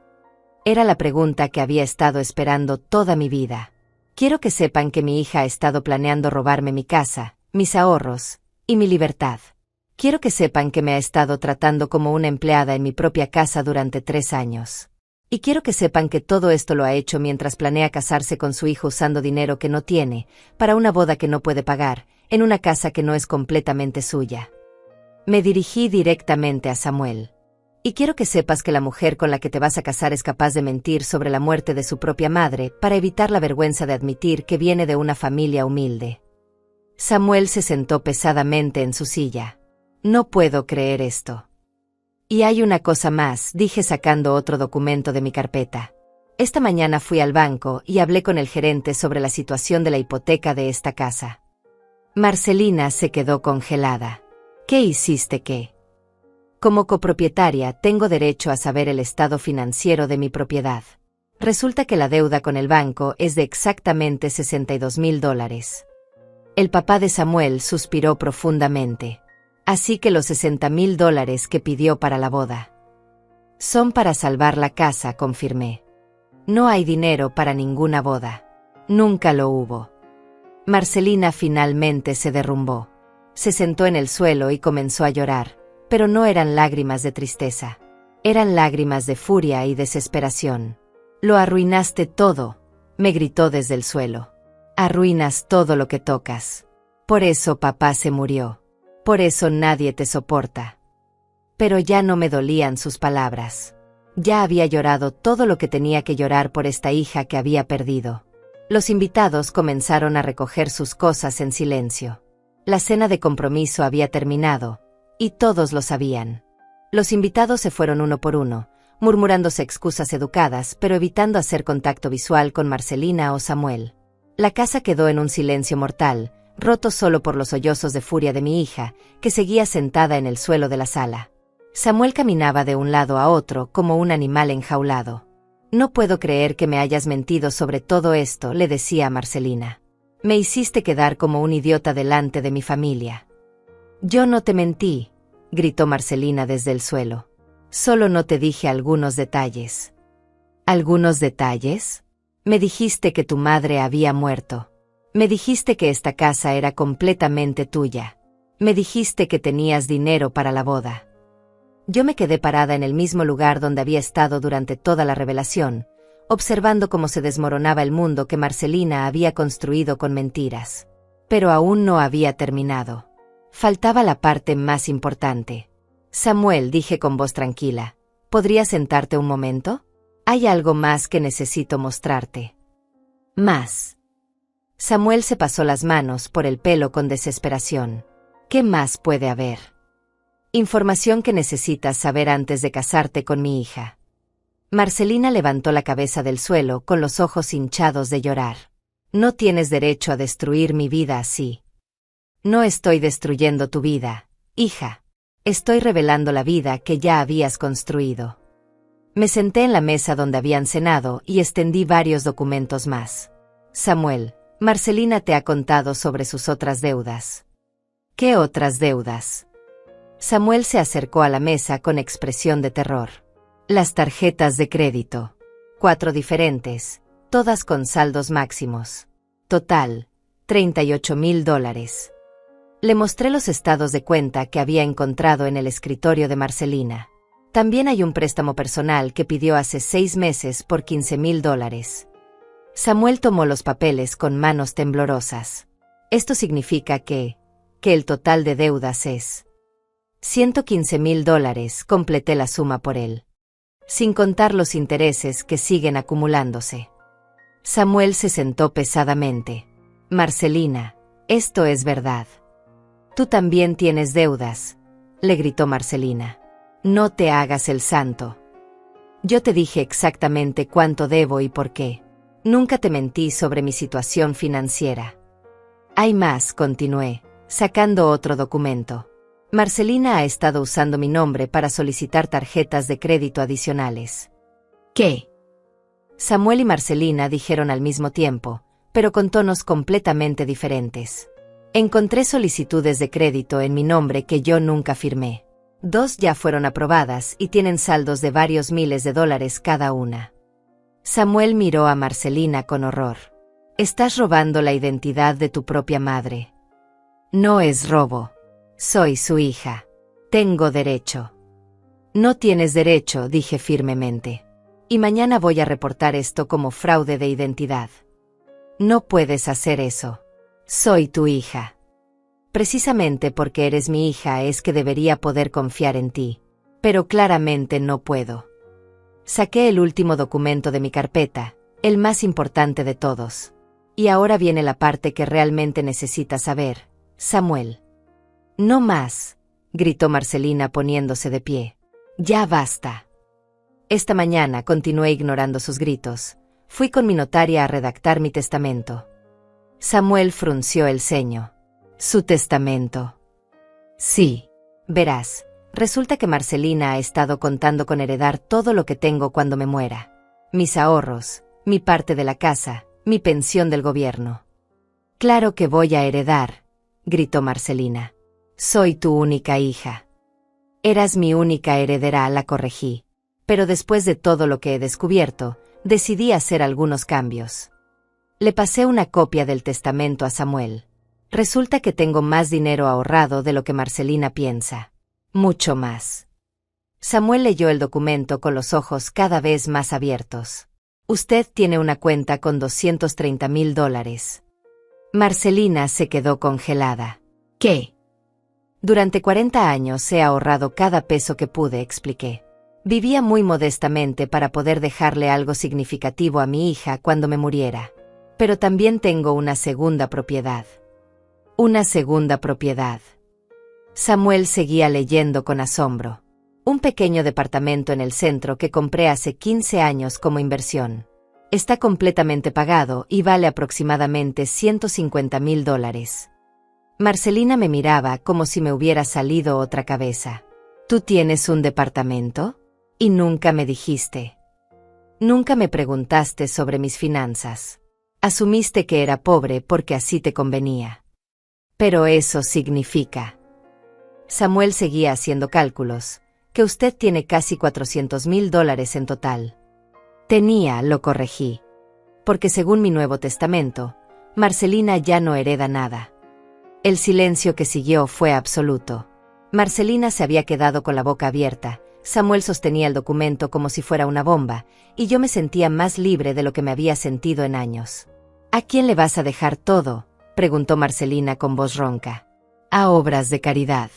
Era la pregunta que había estado esperando toda mi vida. Quiero que sepan que mi hija ha estado planeando robarme mi casa, mis ahorros y mi libertad. Quiero que sepan que me ha estado tratando como una empleada en mi propia casa durante 3 años. Y quiero que sepan que todo esto lo ha hecho mientras planea casarse con su hijo usando dinero que no tiene, para una boda que no puede pagar, en una casa que no es completamente suya. Me dirigí directamente a Samuel. Y quiero que sepas que la mujer con la que te vas a casar es capaz de mentir sobre la muerte de su propia madre para evitar la vergüenza de admitir que viene de una familia humilde. Samuel se sentó pesadamente en su silla. No puedo creer esto. Y hay una cosa más, dije sacando otro documento de mi carpeta. Esta mañana fui al banco y hablé con el gerente sobre la situación de la hipoteca de esta casa. Marcelina se quedó congelada. ¿Qué hiciste qué? Como copropietaria tengo derecho a saber el estado financiero de mi propiedad. Resulta que la deuda con el banco es de exactamente $62,000. El papá de Samuel suspiró profundamente. Así que los $60,000 que pidió para la boda son para salvar la casa, confirmé. No hay dinero para ninguna boda. Nunca lo hubo. Marcelina finalmente se derrumbó. Se sentó en el suelo y comenzó a llorar, pero no eran lágrimas de tristeza. Eran lágrimas de furia y desesperación. Lo arruinaste todo, me gritó desde el suelo. Arruinas todo lo que tocas. Por eso papá se murió. Por eso nadie te soporta. Pero ya no me dolían sus palabras. Ya había llorado todo lo que tenía que llorar por esta hija que había perdido. Los invitados comenzaron a recoger sus cosas en silencio. La cena de compromiso había terminado, y todos lo sabían. Los invitados se fueron uno por uno, murmurándose excusas educadas, pero evitando hacer contacto visual con Marcelina o Samuel. La casa quedó en un silencio mortal, roto solo por los sollozos de furia de mi hija, que seguía sentada en el suelo de la sala. Samuel caminaba de un lado a otro como un animal enjaulado. «No puedo creer que me hayas mentido sobre todo esto», le decía a Marcelina. «Me hiciste quedar como un idiota delante de mi familia». «Yo no te mentí», gritó Marcelina desde el suelo. «Solo no te dije algunos detalles». «¿Algunos detalles? Me dijiste que tu madre había muerto. Me dijiste que esta casa era completamente tuya. Me dijiste que tenías dinero para la boda». Yo me quedé parada en el mismo lugar donde había estado durante toda la revelación, observando cómo se desmoronaba el mundo que Marcelina había construido con mentiras. Pero aún no había terminado. Faltaba la parte más importante. «Samuel», dije con voz tranquila, «¿podrías sentarte un momento? Hay algo más que necesito mostrarte». «¿Más?». Samuel se pasó las manos por el pelo con desesperación. «¿Qué más puede haber?». «Información que necesitas saber antes de casarte con mi hija». Marcelina levantó la cabeza del suelo con los ojos hinchados de llorar. «No tienes derecho a destruir mi vida así». «No estoy destruyendo tu vida, hija. Estoy revelando la vida que ya habías construido». Me senté en la mesa donde habían cenado y extendí varios documentos más. «Samuel, Marcelina te ha contado sobre sus otras deudas». «¿Qué otras deudas?». Samuel se acercó a la mesa con expresión de terror. «Las tarjetas de crédito. 4 diferentes, todas con saldos máximos. Total, $38,000. Le mostré los estados de cuenta que había encontrado en el escritorio de Marcelina. También hay un préstamo personal que pidió hace 6 meses por $15,000. Samuel tomó los papeles con manos temblorosas. «Esto significa que el total de deudas es $115,000, completé la suma por él. Sin contar los intereses que siguen acumulándose. Samuel se sentó pesadamente. «Marcelina, esto es verdad». «Tú también tienes deudas», le gritó Marcelina. «No te hagas el santo. Yo te dije exactamente cuánto debo y por qué. Nunca te mentí sobre mi situación financiera». «Hay más», continué, sacando otro documento. «Marcelina ha estado usando mi nombre para solicitar tarjetas de crédito adicionales». «¿Qué?». Samuel y Marcelina dijeron al mismo tiempo, pero con tonos completamente diferentes. «Encontré solicitudes de crédito en mi nombre que yo nunca firmé. 2 ya fueron aprobadas y tienen saldos de varios miles de dólares cada una». Samuel miró a Marcelina con horror. «Estás robando la identidad de tu propia madre». «No es robo. Soy su hija. Tengo derecho». «No tienes derecho», dije firmemente. «Y mañana voy a reportar esto como fraude de identidad». «No puedes hacer eso. Soy tu hija. Precisamente porque eres mi hija es que debería poder confiar en ti. Pero claramente no puedo». Saqué el último documento de mi carpeta, el más importante de todos. «Y ahora viene la parte que realmente necesitas saber, Samuel». «No más», gritó Marcelina poniéndose de pie. «Ya basta». Esta mañana, continué ignorando sus gritos, fui con mi notaria a redactar mi testamento. Samuel frunció el ceño. «¿Su testamento?». «Sí. Verás, resulta que Marcelina ha estado contando con heredar todo lo que tengo cuando me muera. Mis ahorros, mi parte de la casa, mi pensión del gobierno». «Claro que voy a heredar», gritó Marcelina. «Soy tu única hija». «Eras mi única heredera», la corregí. «Pero después de todo lo que he descubierto, decidí hacer algunos cambios». Le pasé una copia del testamento a Samuel. «Resulta que tengo más dinero ahorrado de lo que Marcelina piensa. Mucho más». Samuel leyó el documento con los ojos cada vez más abiertos. «Usted tiene una cuenta con $230,000. Marcelina se quedó congelada. «¿Qué?». «Durante 40 años he ahorrado cada peso que pude», expliqué. «Vivía muy modestamente para poder dejarle algo significativo a mi hija cuando me muriera. Pero también tengo una segunda propiedad. Una segunda propiedad. Samuel seguía leyendo con asombro. Un pequeño departamento en el centro que compré hace 15 años como inversión. Está completamente pagado y vale aproximadamente $150,000. Marcelina me miraba como si me hubiera salido otra cabeza. ¿Tú tienes un departamento? Y nunca me dijiste. Nunca me preguntaste sobre mis finanzas. Asumiste que era pobre porque así te convenía. Pero eso significa... Samuel seguía haciendo cálculos, que usted tiene casi $400,000 en total. Tenía, lo corregí. Porque según mi Nuevo Testamento, Marcelina ya no hereda nada. El silencio que siguió fue absoluto. Marcelina se había quedado con la boca abierta, Samuel sostenía el documento como si fuera una bomba, y yo me sentía más libre de lo que me había sentido en años. ¿A quién le vas a dejar todo?, preguntó Marcelina con voz ronca. A obras de caridad.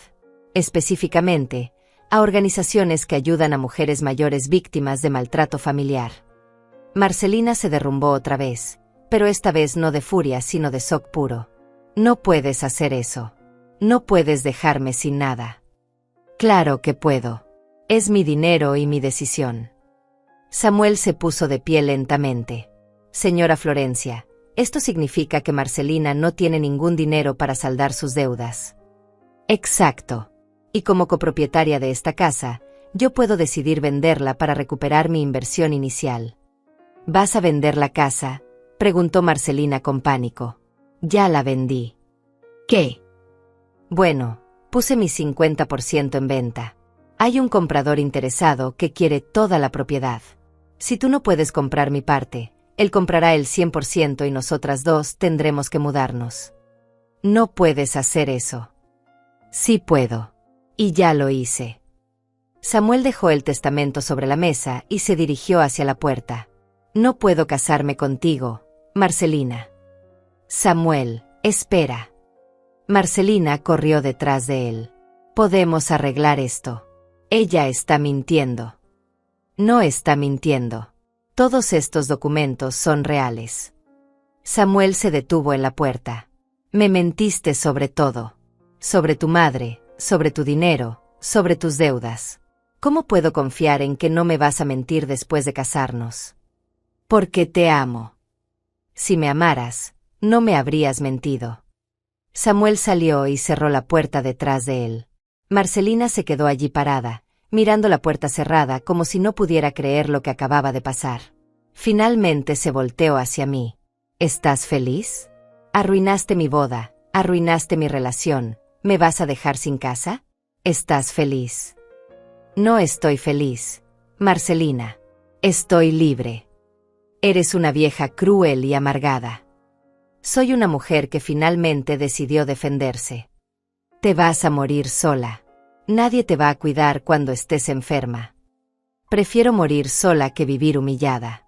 Específicamente, a organizaciones que ayudan a mujeres mayores víctimas de maltrato familiar. Marcelina se derrumbó otra vez, pero esta vez no de furia sino de shock puro. No puedes hacer eso. No puedes dejarme sin nada. Claro que puedo. Es mi dinero y mi decisión. Samuel se puso de pie lentamente. Señora Florencia, esto significa que Marcelina no tiene ningún dinero para saldar sus deudas. Exacto. Y como copropietaria de esta casa, yo puedo decidir venderla para recuperar mi inversión inicial. ¿Vas a vender la casa?, preguntó Marcelina con pánico. Ya la vendí. ¿Qué? Bueno, puse mi 50% en venta. Hay un comprador interesado que quiere toda la propiedad. Si tú no puedes comprar mi parte, él comprará el 100% y nosotras dos tendremos que mudarnos. No puedes hacer eso. Sí puedo. Y ya lo hice. Samuel dejó el testamento sobre la mesa y se dirigió hacia la puerta. No puedo casarme contigo, Marcelina. Samuel, espera. Marcelina corrió detrás de él. Podemos arreglar esto. Ella está mintiendo. No está mintiendo. Todos estos documentos son reales. Samuel se detuvo en la puerta. Me mentiste sobre todo. Sobre tu madre, sobre tu dinero, sobre tus deudas. ¿Cómo puedo confiar en que no me vas a mentir después de casarnos? Porque te amo. Si me amaras, no me habrías mentido. Samuel salió y cerró la puerta detrás de él. Marcelina se quedó allí parada, mirando la puerta cerrada como si no pudiera creer lo que acababa de pasar. Finalmente se volteó hacia mí. ¿Estás feliz? Arruinaste mi boda, arruinaste mi relación. ¿Me vas a dejar sin casa? ¿Estás feliz? No estoy feliz, Marcelina. Estoy libre. Eres una vieja cruel y amargada. Soy una mujer que finalmente decidió defenderse. Te vas a morir sola. Nadie te va a cuidar cuando estés enferma. Prefiero morir sola que vivir humillada.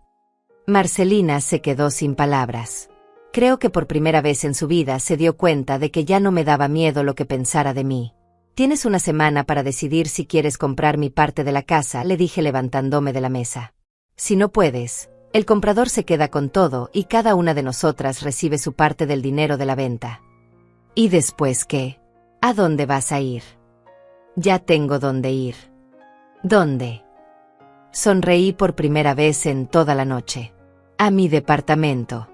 Marcelina se quedó sin palabras. Creo que por primera vez en su vida se dio cuenta de que ya no me daba miedo lo que pensara de mí. Tienes una semana para decidir si quieres comprar mi parte de la casa, le dije levantándome de la mesa. Si no puedes, el comprador se queda con todo y cada una de nosotras recibe su parte del dinero de la venta. ¿Y después qué? ¿A dónde vas a ir? Ya tengo dónde ir. ¿Dónde? Sonreí por primera vez en toda la noche. A mi departamento.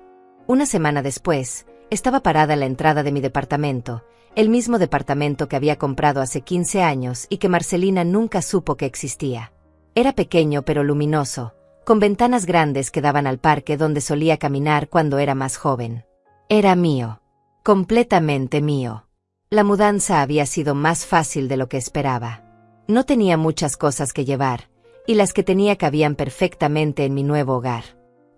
Una semana después, estaba parada en la entrada de mi departamento, el mismo departamento que había comprado hace 15 años y que Marcelina nunca supo que existía. Era pequeño pero luminoso, con ventanas grandes que daban al parque donde solía caminar cuando era más joven. Era mío. Completamente mío. La mudanza había sido más fácil de lo que esperaba. No tenía muchas cosas que llevar, y las que tenía cabían perfectamente en mi nuevo hogar.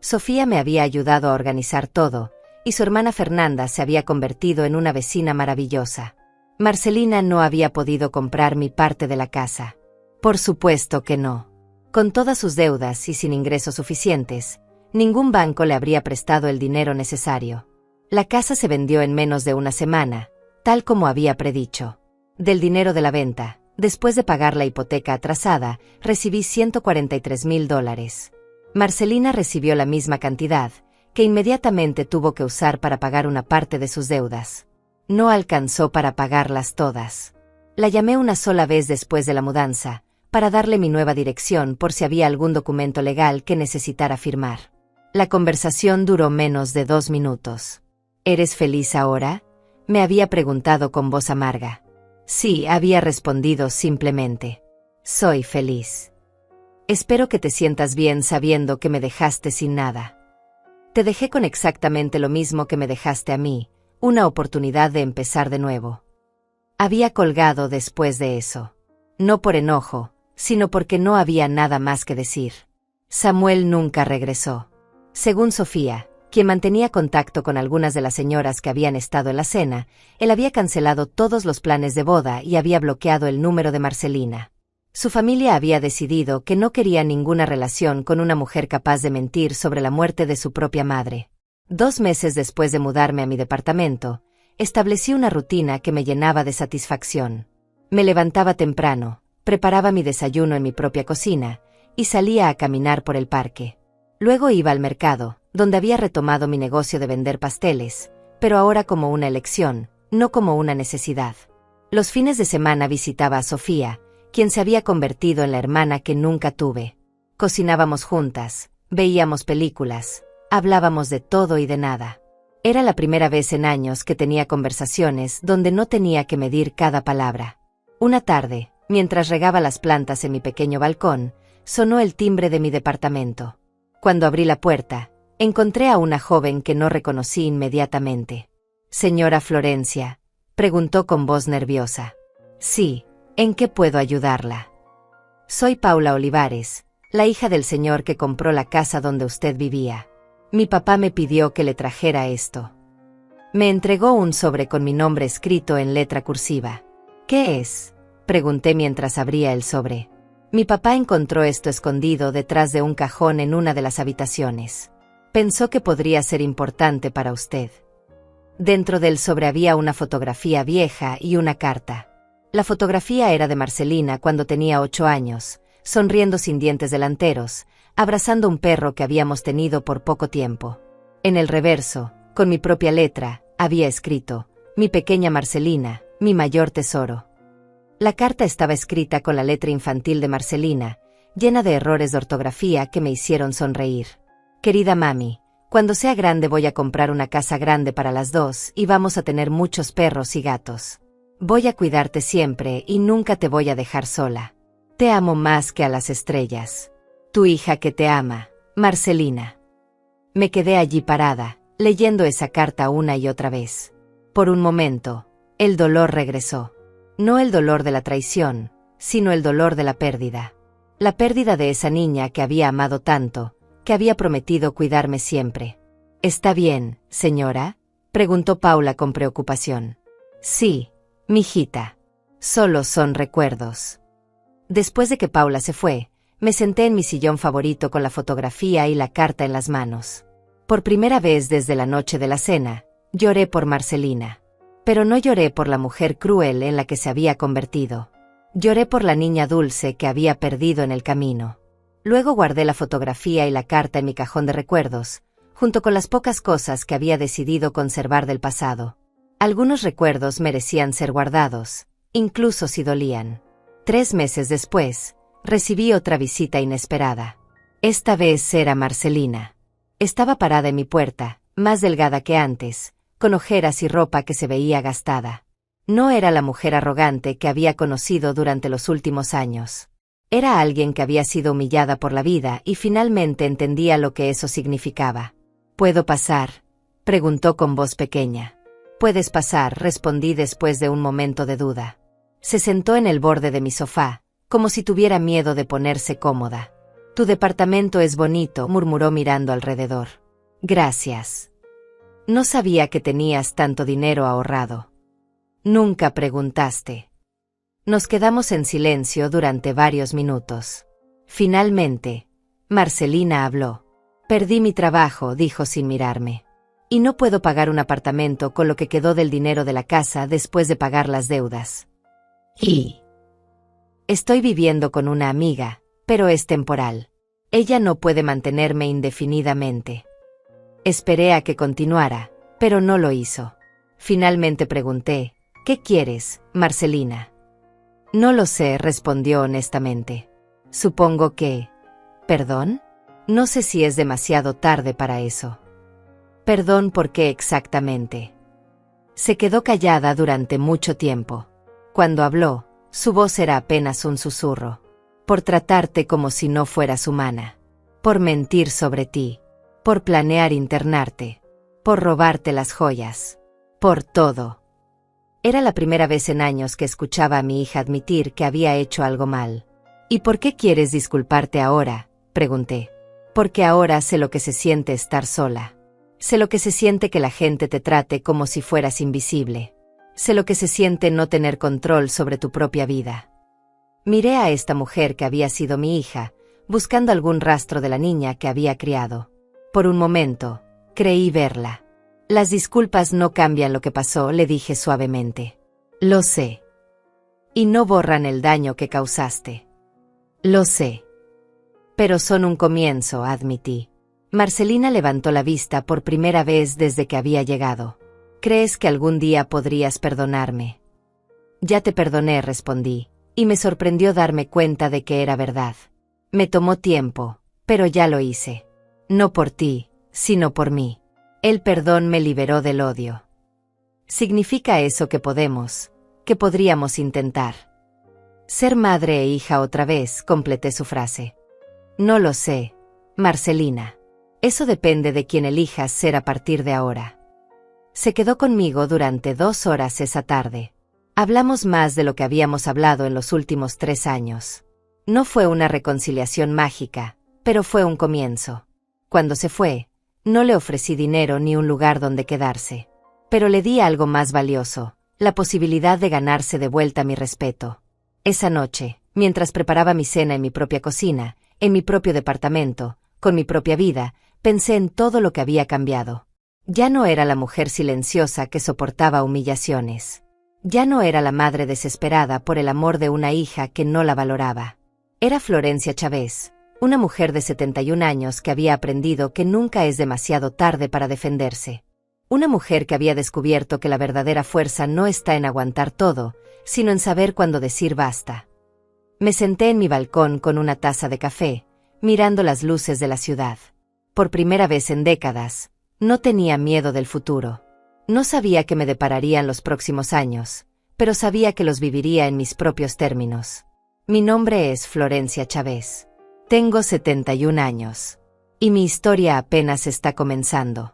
Sofía me había ayudado a organizar todo, y su hermana Fernanda se había convertido en una vecina maravillosa. Marcelina no había podido comprar mi parte de la casa. Por supuesto que no. Con todas sus deudas y sin ingresos suficientes, ningún banco le habría prestado el dinero necesario. La casa se vendió en menos de una semana, tal como había predicho. Del dinero de la venta, después de pagar la hipoteca atrasada, recibí $143,000. Marcelina recibió la misma cantidad, que inmediatamente tuvo que usar para pagar una parte de sus deudas. No alcanzó para pagarlas todas. La llamé una sola vez después de la mudanza, para darle mi nueva dirección por si había algún documento legal que necesitara firmar. La conversación duró menos de 2 minutos. ¿Eres feliz ahora?, me había preguntado con voz amarga. Sí, había respondido simplemente. Soy feliz. Espero que te sientas bien sabiendo que me dejaste sin nada. Te dejé con exactamente lo mismo que me dejaste a mí, una oportunidad de empezar de nuevo. Había colgado después de eso. No por enojo, sino porque no había nada más que decir. Samuel nunca regresó. Según Sofía, quien mantenía contacto con algunas de las señoras que habían estado en la cena, él había cancelado todos los planes de boda y había bloqueado el número de Marcelina. Su familia había decidido que no quería ninguna relación con una mujer capaz de mentir sobre la muerte de su propia madre. 2 meses después de mudarme a mi departamento, establecí una rutina que me llenaba de satisfacción. Me levantaba temprano, preparaba mi desayuno en mi propia cocina, y salía a caminar por el parque. Luego iba al mercado, donde había retomado mi negocio de vender pasteles, pero ahora como una elección, no como una necesidad. Los fines de semana visitaba a Sofía, quien se había convertido en la hermana que nunca tuve. Cocinábamos juntas, veíamos películas, hablábamos de todo y de nada. Era la primera vez en años que tenía conversaciones donde no tenía que medir cada palabra. Una tarde, mientras regaba las plantas en mi pequeño balcón, sonó el timbre de mi departamento. Cuando abrí la puerta, encontré a una joven que no reconocí inmediatamente. «Señora Florencia», preguntó con voz nerviosa. «Sí, ¿en qué puedo ayudarla?» «Soy Paula Olivares, la hija del señor que compró la casa donde usted vivía. Mi papá me pidió que le trajera esto». Me entregó un sobre con mi nombre escrito en letra cursiva. «¿Qué es?», pregunté mientras abría el sobre. Mi papá encontró esto escondido detrás de un cajón en una de las habitaciones. Pensó que podría ser importante para usted. Dentro del sobre había una fotografía vieja y una carta. La fotografía era de Marcelina cuando tenía 8 años, sonriendo sin dientes delanteros, abrazando un perro que habíamos tenido por poco tiempo. En el reverso, con mi propia letra, había escrito: «Mi pequeña Marcelina, mi mayor tesoro». La carta estaba escrita con la letra infantil de Marcelina, llena de errores de ortografía que me hicieron sonreír. «Querida mami, cuando sea grande voy a comprar una casa grande para las dos y vamos a tener muchos perros y gatos. Voy a cuidarte siempre y nunca te voy a dejar sola. Te amo más que a las estrellas. Tu hija que te ama, Marcelina». Me quedé allí parada, leyendo esa carta una y otra vez. Por un momento, el dolor regresó. No el dolor de la traición, sino el dolor de la pérdida. La pérdida de esa niña que había amado tanto, que había prometido cuidarme siempre. «¿Está bien, señora?», preguntó Paula con preocupación. «Sí, mijita. Solo son recuerdos». Después de que Paula se fue, me senté en mi sillón favorito con la fotografía y la carta en las manos. Por primera vez desde la noche de la cena, lloré por Marcelina. Pero no lloré por la mujer cruel en la que se había convertido. Lloré por la niña dulce que había perdido en el camino. Luego guardé la fotografía y la carta en mi cajón de recuerdos, junto con las pocas cosas que había decidido conservar del pasado. Algunos recuerdos merecían ser guardados, incluso si dolían. 3 meses después, recibí otra visita inesperada. Esta vez era Marcelina. Estaba parada en mi puerta, más delgada que antes, con ojeras y ropa que se veía gastada. No era la mujer arrogante que había conocido durante los últimos años. Era alguien que había sido humillada por la vida y finalmente entendía lo que eso significaba. «¿Puedo pasar?», preguntó con voz pequeña. «Puedes pasar», respondí después de un momento de duda. Se sentó en el borde de mi sofá, como si tuviera miedo de ponerse cómoda. «Tu departamento es bonito», murmuró mirando alrededor. «Gracias. No sabía que tenías tanto dinero ahorrado». «Nunca preguntaste». Nos quedamos en silencio durante varios minutos. Finalmente, Marcelina habló. «Perdí mi trabajo», dijo sin mirarme. «Y no puedo pagar un apartamento con lo que quedó del dinero de la casa después de pagar las deudas. Y estoy viviendo con una amiga, pero es temporal. Ella no puede mantenerme indefinidamente». Esperé a que continuara, pero no lo hizo. Finalmente pregunté, ¿qué quieres, Marcelina? No lo sé, respondió honestamente. Supongo que... ¿Perdón? No sé si es demasiado tarde para eso. ¿Perdón por qué exactamente? Se quedó callada durante mucho tiempo. Cuando habló, su voz era apenas un susurro. Por tratarte como si no fueras humana. Por mentir sobre ti. Por planear internarte. Por robarte las joyas. Por todo. Era la primera vez en años que escuchaba a mi hija admitir que había hecho algo mal. ¿Y por qué quieres disculparte ahora?, pregunté. Porque ahora sé lo que se siente estar sola. Sé lo que se siente que la gente te trate como si fueras invisible. Sé lo que se siente no tener control sobre tu propia vida. Miré a esta mujer que había sido mi hija, buscando algún rastro de la niña que había criado. Por un momento, creí verla. Las disculpas no cambian lo que pasó, le dije suavemente. Lo sé. Y no borran el daño que causaste. Lo sé. Pero son un comienzo, admití. Marcelina levantó la vista por primera vez desde que había llegado. ¿Crees que algún día podrías perdonarme? Ya te perdoné, respondí, y me sorprendió darme cuenta de que era verdad. Me tomó tiempo, pero ya lo hice. No por ti, sino por mí. El perdón me liberó del odio. ¿Significa eso que podríamos intentar? Ser madre e hija otra vez, completé su frase. No lo sé, Marcelina. Eso depende de quién elijas ser a partir de ahora. Se quedó conmigo durante 2 horas esa tarde. Hablamos más de lo que habíamos hablado en los últimos 3 años. No fue una reconciliación mágica, pero fue un comienzo. Cuando se fue, no le ofrecí dinero ni un lugar donde quedarse. Pero le di algo más valioso, la posibilidad de ganarse de vuelta mi respeto. Esa noche, mientras preparaba mi cena en mi propia cocina, en mi propio departamento, con mi propia vida, pensé en todo lo que había cambiado. Ya no era la mujer silenciosa que soportaba humillaciones. Ya no era la madre desesperada por el amor de una hija que no la valoraba. Era Florencia Chávez, una mujer de 71 años que había aprendido que nunca es demasiado tarde para defenderse. Una mujer que había descubierto que la verdadera fuerza no está en aguantar todo, sino en saber cuándo decir basta. Me senté en mi balcón con una taza de café, mirando las luces de la ciudad. Por primera vez en décadas, no tenía miedo del futuro. No sabía qué me depararían los próximos años, pero sabía que los viviría en mis propios términos. Mi nombre es Florencia Chávez. Tengo 71 años. Y mi historia apenas está comenzando.